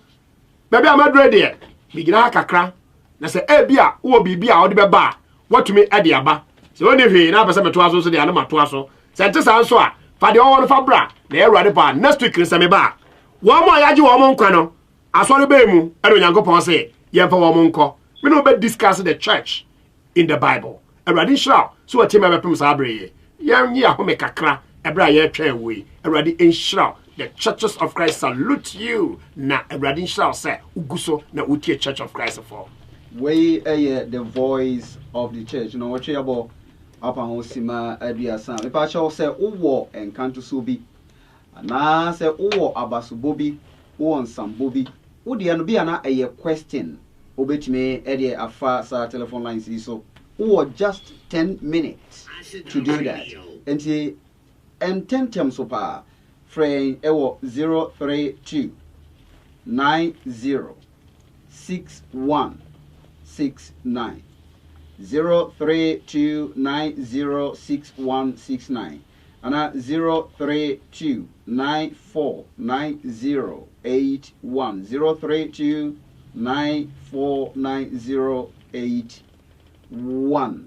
Bebe amadre de bigina kakra na say ebia wo bibia wo de beba watumi ade aba. So when you na pese meto aso so de anama to aso sente san so a fa de won fa bra na erade pa next week nse me ba wo mo ayaje wo mo nkwa no aso re be mu e do Nyankopon say ye fa wo mo nko me no be discuss the church in the Bible erade nhira so what me bepem sa abre ye nyi ahome kakra ebra ye twa we erade nhira the churches of Christ salute you na erade nhira say uguso na utie church of Christ for we the voice of the church you know what you about apa hosima aduasa me pa cho say uwo enkanto so bi na say uwo abasubo bi uwo nsambo bi udi no bi ana eye question obetime e de afa sa telephone lines so uwo just 10 minutes to do that and 10 terms so pa friend ewo 032 90 6169 032906169 and 032949081 032949081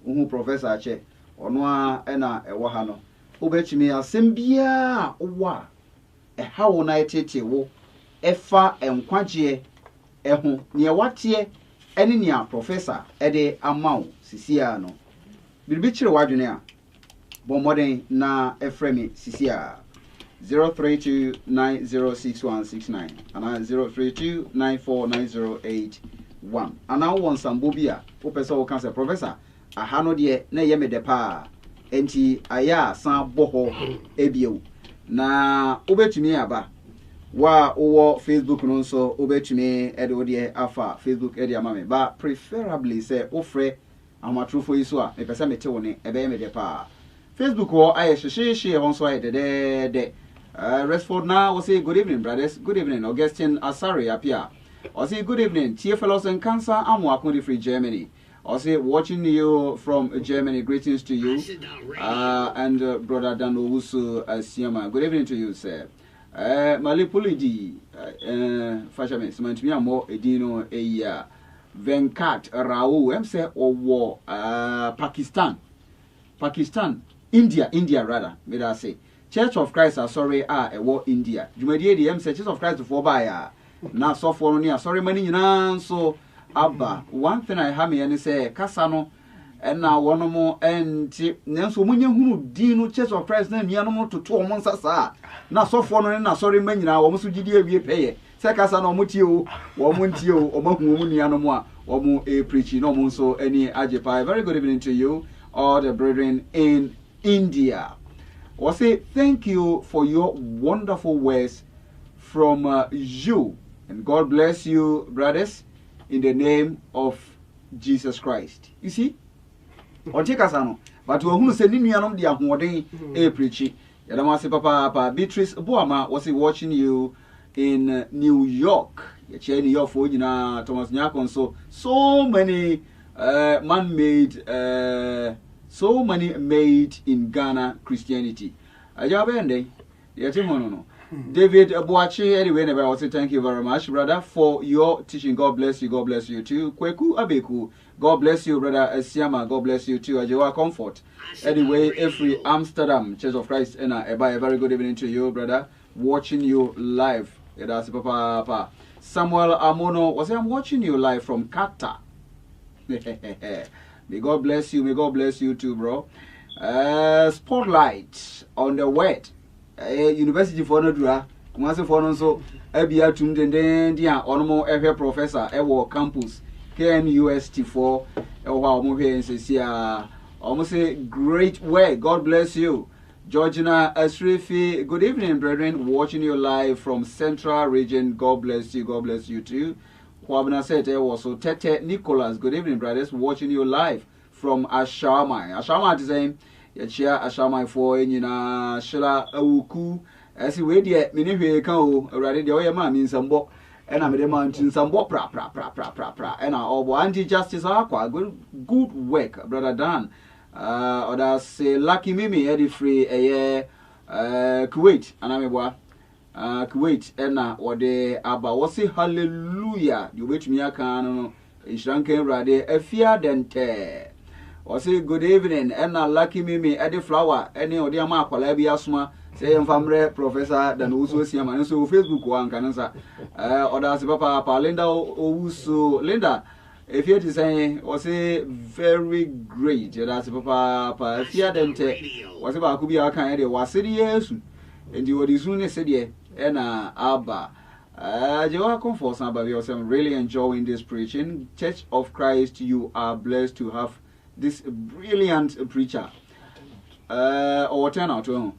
uhu professor ache ono a na ewo ha no obetimi asem bia owa ha wo na etete wo efa enkwagye eho ne watie eni nia professor ede amount sisia no bilbi kire wadwene a bo modern na efremi sisia 032906169 ana 032949081 ana won sambo bia wo pese wo kan se professor aha no de na ye mede pa enti aya san boho ebiewu na obetumi aba wa owo Facebook no so obetumi edo de afa Facebook edi amame ba preferably say ofre amatrofo yi so a me pese mete woni ebe me de pa Facebook wo aye hwehwehwe won so aye de Resford now was say good evening brothers, good evening Augustine Asari apia or say good evening TF fellows and cancer I'm welcome free Germany or say watching you from Germany, greetings to you and brother Dan Owusu Asiama, good evening to you sir. Malipulidi Fashamen Samantimi Amo Edino Eya Venkat Rao say or Pakistan India rather may I say Church of Christ sorry a war India Jumadi the Church of Christ for by na so for near sorry many so Abba one thing I have me and say Casano and now one more and Nanso Munyahu Dino Church of Christ name Yanomo to 2 months na so for no sorry many now almost did we pay Secasano Mutio or Muntio or Munianomo or mu a preaching no more so any Ajepai. Very good evening to you all the brethren in India. I say thank you for your wonderful words from you and God bless you brothers in the name of Jesus Christ. You see? But we who say Ninianum dia hoden e preaching. Yadamase papa Beatrice Boama was watching you in New York. New York for Thomas Nyakon so many man-made so many made in Ghana Christianity. Ajabende, no. David Abuachi, anyway, I will say thank you very much, brother, for your teaching. God bless you. God bless you too. Kweku Abeku, God bless you, brother Siama. God bless you too. Ajewa Comfort. Anyway, every Amsterdam Church of Christ, and a very good evening to you, brother. Watching you live. That's Papa. Samuel Amono was I'm watching you live from Qatar. May God bless you. May God bless you too, bro. Spotlight on the word. University for Nodra. Once for no so Abia Tumden dia onomo ehe professor ewo campus KNUST for ewa omo here nsesia. Almost say great work. God bless you. Georgina Asrifi, good evening, brethren. Watching you live from Central Region. God bless you. God bless you too. Kwabna said there was so Tete Nicholas. Good evening, brothers. Watching you live from Ashamai. Ashamai is saying, "Yachia Ashamai for Nina Shila Awuku." As you wait yet, many here come already. The way man means some bo, and I'm the mountain some bo pra. And our anti justice aqua. Good work, brother Dan. Or say Lucky Mimi Eddie Free Kuwait, and I'm a Kuwait ena wode aba wose hallelujah you wait me aka no inshranken rade afia dente wose good evening ena Lucky Mimi ede flower ene ode ama akwala bi asoma say mfamre professor dan uso siama no so Facebook wa nka nsa oda se papa Linda owuso Linda if you say was a very great that's papa afia dente was ba ku bi aka ede wasiri yesu and you would soon say Ena Abba. Jehovah Comfort I'm really enjoying this preaching. Church of Christ, you are blessed to have this brilliant preacher. Or 10 out of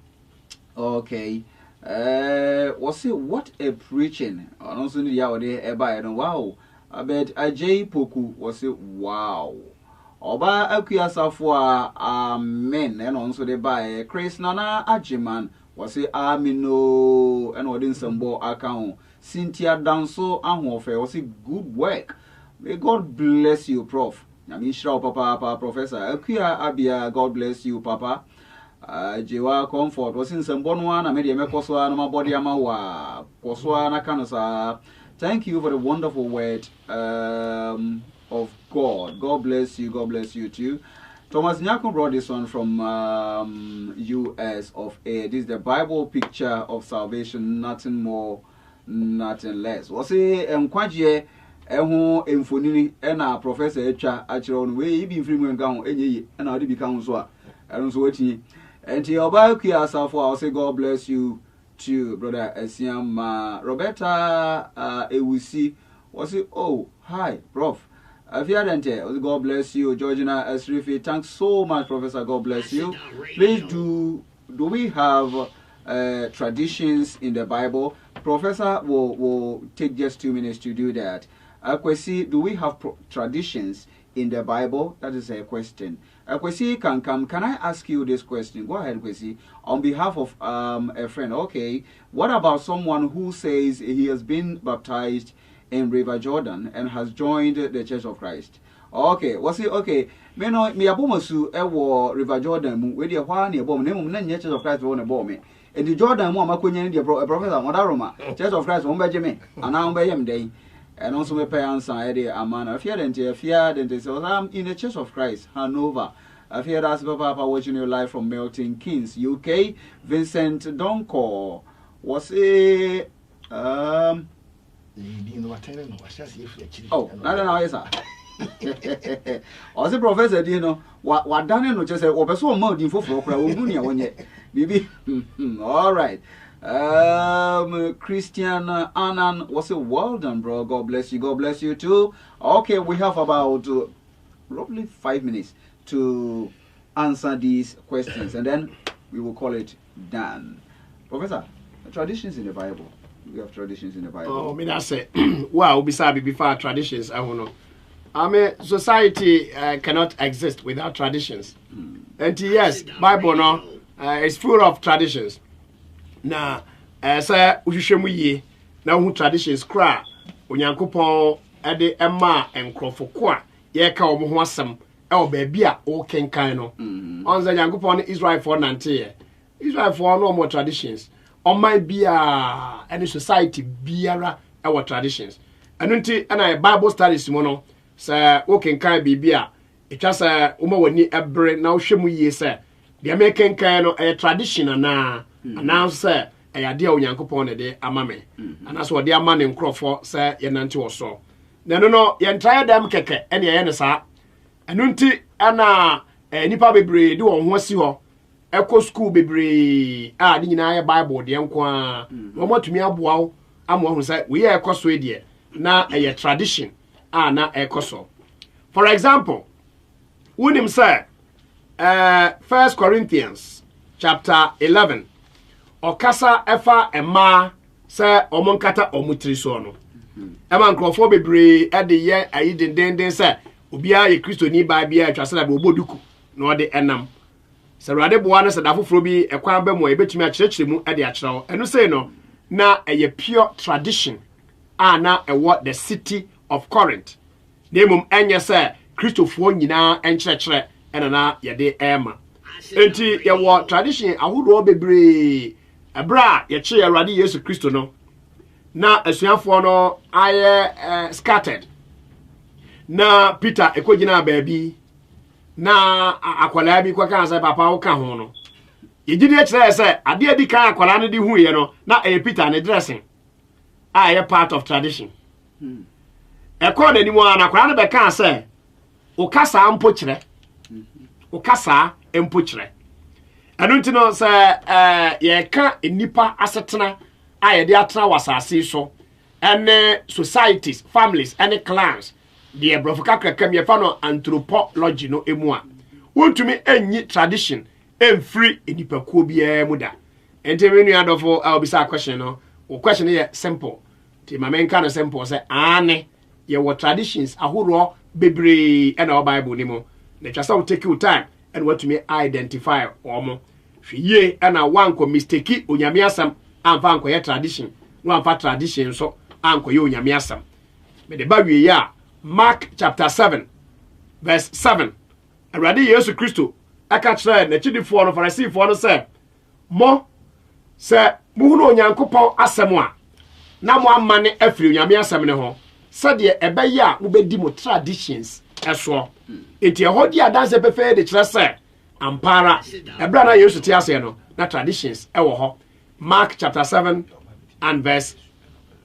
okay. Was it what a preaching? Also the other wow. I bet Ajay Poku was it wow. Oba Akuyasa for amen and also the by Chris Nana Ajiman. Was it Amino and what in some bo account Cynthia Danso and was it good work. May God bless you, Prof. Namisha Papa Professor Akuya Abia, God bless you, Papa. Jewa Comfort was in some bon one, I made a mekoswa no my body amawa Koswa Nakanosa. Thank you for the wonderful word of God. God bless you, God bless you too. Thomas Nyako brought this one from US of A. This is the Bible picture of salvation, nothing more, nothing less. Was it Mkwaje Eho Emfonini and Professor Echa Achiron way he been free when gown and how did become so I don't know what he and your Bakia for I'll say God bless you too, brother Esiam Roberta Ewusi. Was it oh hi Prof. God bless you, Georgina Asrifi. Thanks so much, Professor. God bless you. Please do we have traditions in the Bible? Professor will take just 2 minutes to do that. Kwesi, do we have traditions in the Bible? That is a question. Kwesi can come. Can I ask you this question? Go ahead, Kwesi. On behalf of a friend. Okay. What about someone who says he has been baptized in River Jordan and has joined the Church of Christ? Okay, was it okay? Me no me abomasu ewo River Jordan we dey hwa na ebom na mum na Church of Christ won ebom me. And the Jordan mu amakonya dey professor Modaroma Church of Christ won beje me ana won beyem den. And also me pay answer e dey amana. Fear den say I'm in the Church of Christ Hanover. I fear that's Papa watching you live from Milton Keynes, UK. Vincent Donko was a oh, I don't know, yes, sir. Also, Professor, you know, what done no just say, or person more info for one yet. Maybe, all right. Christian Annan was a well done, bro. God bless you too. Okay, we have about roughly 5 minutes to answer these questions, and then we will call it done. Professor, traditions in the Bible. We have traditions in the Bible. Oh, I mean, I say, well, before traditions, I don't know. I mean, society cannot exist without traditions. And yes, Bible no, is full of traditions. Now, sir, ushishemu na who traditions kra, unyankopon ede emma enkrofo kwa ye ka omo ho asem o baby a o kenkan no on za Nyankopon Israel for nante Israel for no more traditions on my bia any society biara our traditions anunti ana Bible studies mo no say o kenkan bibia etwa say o ma wani ebre na o hwemu yie say the American kan no a tradition na announce say ayade a Onyankopon ne de amame anaso de amane nkrofo say ye nante wo so no ye ntry dem keke ene ye ne sa anunti ana nipa bebre de won ho asi ho eko school bebre a de nyina ye Bible de enko a wo matumi aboa wo amo hu say we ye ekoso e de na a tradition na ekoso. For example, unim say 1 Corinthians chapter 11 okasa efa ema say omonkata omutiri so no ema nkrofo bebre e de ye ayi dendenden say obia ye Kristo ni ba bia atwase na be oboduku na ode enam serade boa na sada foforo bi ekwan ba mu e betumi a kyerɛkyerɛ mu e de akyerɛw eno say no na eye pure tradition na ewo the city of Corinth nemum enye say Kristofo nyina enkyerɛkyerɛ enana ye de ema enti ye wo tradition ahodo bebre ebra ye kye Awurade Yesu Kristo no na asuafo no aye scattered na Peter ekogina baabi na akwala bi kwa kan say papa wo ka ho no yegidi ekire say ade adi kan akwala no di hu ye no na Peter ne dressing aye part of tradition ekọ na ni mu ana akwala no be kan say o kasa ampo kire o kasa empo kire anu ntino say ye ka enipa asetena aye de atena wasase so ene societies families ene clans the brofuka krakam ye fa no anthropology no emu a wontumi enyi tradition emfiri enipakuo bia mu da ente menu adofo obisa question no o question ye simple ti mamenka no simple say ane ye what traditions ahoro bebre and our Bible ni mo na twasa will take you time and what to me identify omo hwiye and a one ko mistake onyame asam amfa anko ye tradition no amfa tradition so anko ye onyame asam me de ba wie ya Mark chapter 7 verse 7 Awurade Yesu Kristo aka kire na chidifo no Farisifo no say mo se muhunu Onyankopon asem a na mo amane afiri onyame asem ne ho sade ebeye a mo bedi mo traditions eso enti ehodi adanse pefe de kire say ampara ebra na Yesu ti ase no na traditions ewo ho Mark chapter 7 and verse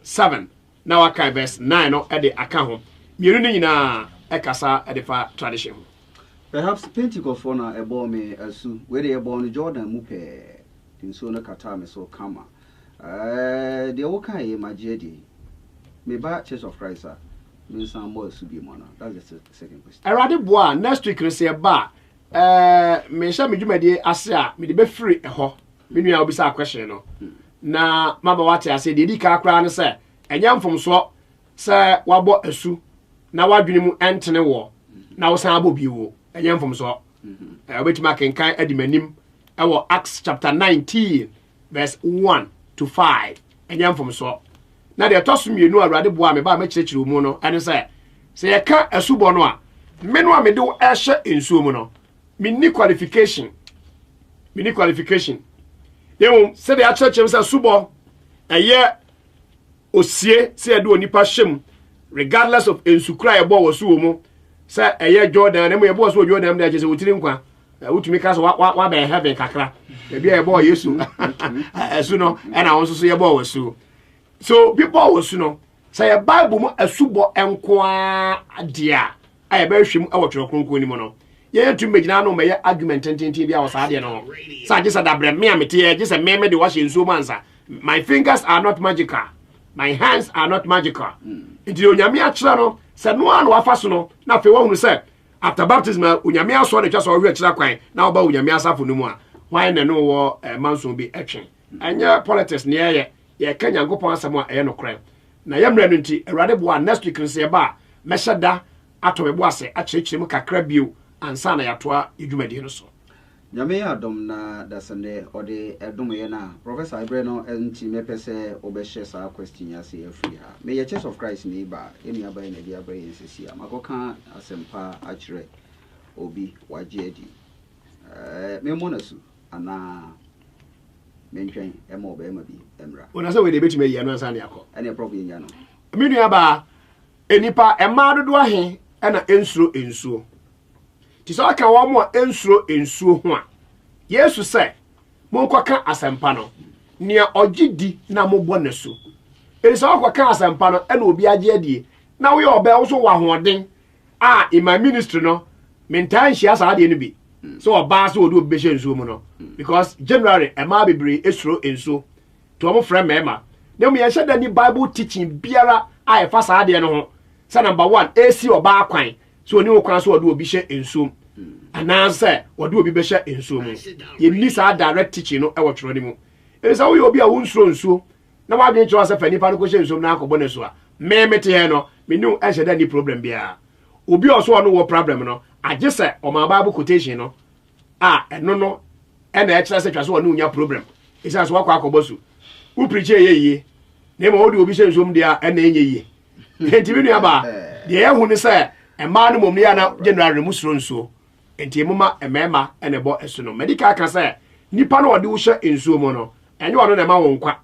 7 now aka verse 9 no e de aka ho mienu ni nyina ekasa e de fa tradition. Perhaps Pentecost for na ebo me asu we de ebo no Jordan mu pe tinso no kata me so kama de wo kan ye magedi me ba Church of Christ me san mo asu bi mo na. That's the second question. Erade boa next week rese ba me sha me dwumade ase a me de be free eho me nua obisa question no na maba wate ase de di ka akra no se enya mfomso se wabo asu na wadwene mu entene wo na wo san abobi wo enya mfomso obetima kenkan adimanim ewo Acts chapter 19 verse 1 to 5 enya mfomso na de toso mienu Awurade boa me ba ma kirekire mu no ene se ye ka asubo no a me no a me de wo ehye ensuo mu no me ni qualification yewum se de a kirekire se asubo eye osie se de onipa hyem regardless of ensukra ebo wo so mu se eye Jordan na mo ebo so Jordan na je se wotiri nkwa utumi ka so wa be heaven kakra e bia ebo Yesu esu no e na won so ebo wo so people wo su no se ye Bible mu asubo enko a dia e be hwem e wo twere kronkron ni mo no ye tu megina no me ye argument tententin bia wo sa de no sa je sa dabre me amete ye je se me de wa hye nsuo mansa. My fingers are not magical, my hands are not magical. Enti onyame a kira no se no an wafa so no na fe wo hunu se after baptism onyame aso de twa so hwe kira kwan na oba onyame asafo no mu a why na no wo manso bi etwen anya politics ne ye ka Nyankopon asem a no kran na ye mra no nti Awurade boa next week nse ba mehada atobebo ase a kyerɛkyerɛ mu kakra bio ansa na yatoa edwumadi no so. Nyame adom na dasande ode edom ye na Professor Ibre no enti mepese obehye sa question ya se afri ha me ye Church of Christ ni ba eni aba na dia abra yensisi amakoka asempa akire obi wagye memonasu ana mentwen ema obema bi emra wona say we dey betime yi no ansa ne akọ ene problem nya no minu aba enipa ema dodo ahe na ensuo ti so aka wo mo ensuo ho a Yesu say monkwaka asempa no nea ogidi na mobɔ ne so elisa akwaka asempa no na obi agye adie na wo ye oba wo so wa hoɔden a in my ministry no mentan hia saa de no bi so oba so odu obi behye nsuo mu no because January ema bebre esuro ensuo to omo frɛ mema na mu ye hyɛ da ni Bible teaching biara a efa saa de no ho say number 1 AC oba akwan so oni wo kwan so odu obi hye ensuo ananse odu obi behye ensuo mu ye ni saa direct teaching no e wo tworo ni mu elisa wo ye obi a wo nsuo na wa dwen kyerɛ sɛ fa nipa no ko hye ensuo na akɔbɔ ne so a mete he no menu e hyɛ da ni problem bia obi oso ono wo problem no agye sɛ o ma Bible quotation no eno no e na e kyerɛ sɛ twa so ono nya problem isa so wakɔ akɔbɔ so wo preach ye na ma wo de obi hye ensuo mu dia e na enye ye enti bi nua ba de ye hu ne sɛ ema no mom ne ya na January mu suro nsuo enti emuma emema e na bɔ esu no medical ka sɛ nipa no ɔde wo hye ensuo mu no enye ɔno na ma wo nkwa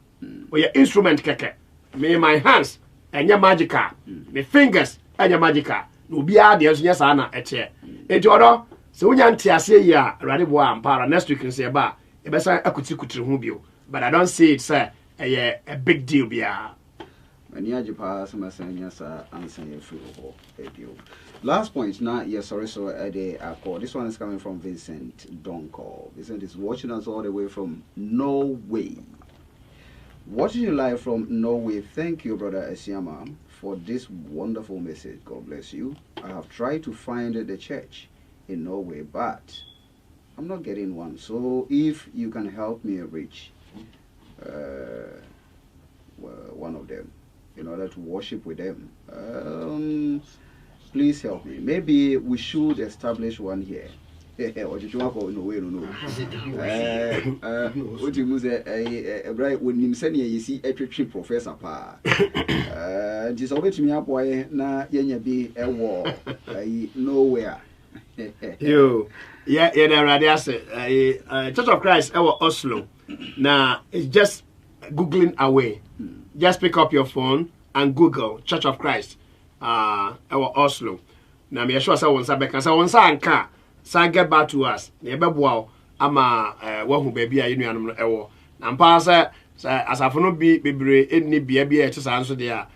oye instrument keke me my hands enye magical me fingers enye magical no bia de enso nya saa na eche enti ɔdo se wonya ntiase yi a awade bo ampara next week nse ba e be san akutikutiri ho bio but I don't see it say a big deal bia mani ajipa sama sanya sa ansan ye free ho ebio. Last point now, yes, sorry, so this one is coming from Vincent Donko. Vincent is watching us all the way from Norway. Watching you live from Norway. Thank you, Brother Esiama, for this wonderful message. God bless you. I have tried to find the church in Norway, but I'm not getting one. So if you can help me reach one of them in order to worship with them, please help me. Maybe we should establish one here. Or did you want to go? No way, no. What you say? Right when you send you see a trip professor pa. Just over to me up why na yenya be a war nowhere. Yo, yeah, there say Church of Christ our Oslo. Now it's just googling away. Just pick up your phone and Google Church of Christ. Our Oslo. Now me sure say wonsa beka say wonsa anka say get back to us. Na ebeboa ama wahu baby a yenuanom no ewo. Na mpa say asafo no bi bebre enni bia bia ete sa nso de a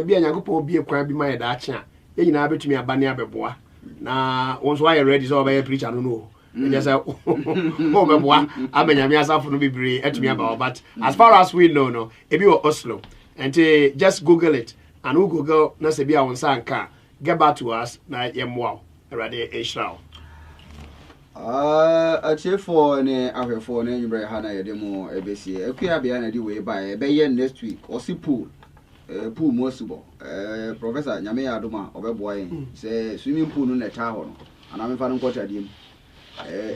bia nyankopon bi ekwan bi ma ye da ache a ye nyina betumi aba ne abeboa. Na wonso wa ready so be preacher no no. Just say oh beboa amanyame asafo no bebre etumi aba but as far as we know no e bi Oslo. And just Google it. And who Google na se bia wonsa nka get back to us na yemwa erade Israel achefo ne ahwefo ne nyumbre ha na yedemo ebesi akua bia na di we by be ye next week osipool pool mosubo professor nyame ya adoma obeboa yin se swimming pool no na ta ho no ana me fa no kwota dim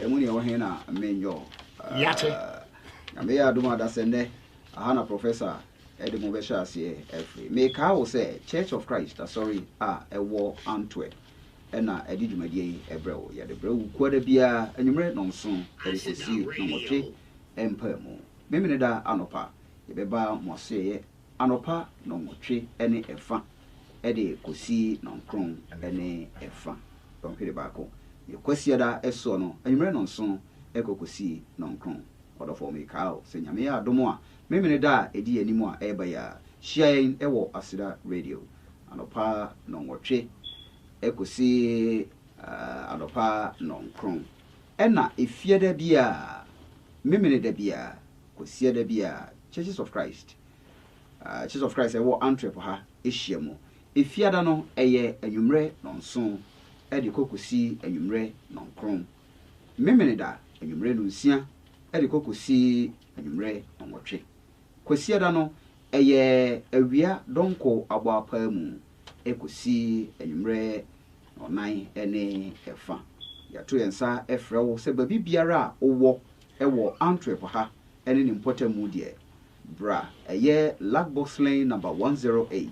emu ne wo he na menyo yate nyame ya adoma da sende aha na professor Edemo Besha say every make how say Church of Christ sorry a war Antwerp na edi dwumadie ebrɛw ya de brɛw kwada bia anwumre nonso ɛresisi no motwe empamu memene da anopa yebeba mose anopa no motwe ene efa ede kosi nonkron ene efa donhwere baako yekwasi da eso no anwumre nonso ekokosi nonkron odofo make how say nyame ya adomo a memene da edi animu a eba ya hyiaen ewo Aseda Radio anopa no motwe ekosi anopa nonkron ena efiada bia memene da bia kosi da bia Churches of Christ ewo Antwerp ha ehyiamu efiada no eye anwumre nonso ede kokosi anwumre nonkron memene da anwumre nonsia ede kokosi anwumre nonwotwe kosi da no eye awia donko aboapa mu ekosi anwumre onan ene efa yato yensa efrewo se babi biara owo ewo Antwerp ha ene ni mpotamu de bra eye Lagbox Lane number 108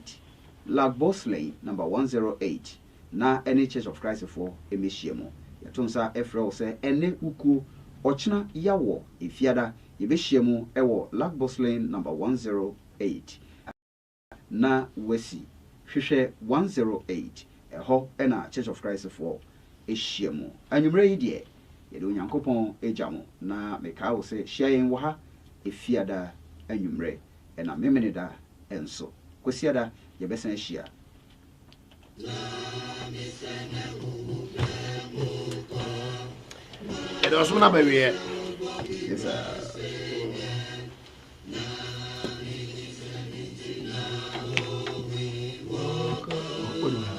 Lagbox Lane number 108 na any Church of Christ for emehyiemu yatonsa efrɛ sɛ ene uku ochina yawo efiada yebehye mu ewo Lagbos Lane number 108 na wasi hwehwɛ 108 ɛhɔ ɛna Church of Christ for ehye mu anwumre yi de yɛde onyankopɔn egya mu na meka wo sɛ hyia yɛn wɔ ha efiada anwumre ɛna memene da enso kwasiada yɛbɛsan hyia It was one of my way. yes sir. What do you have?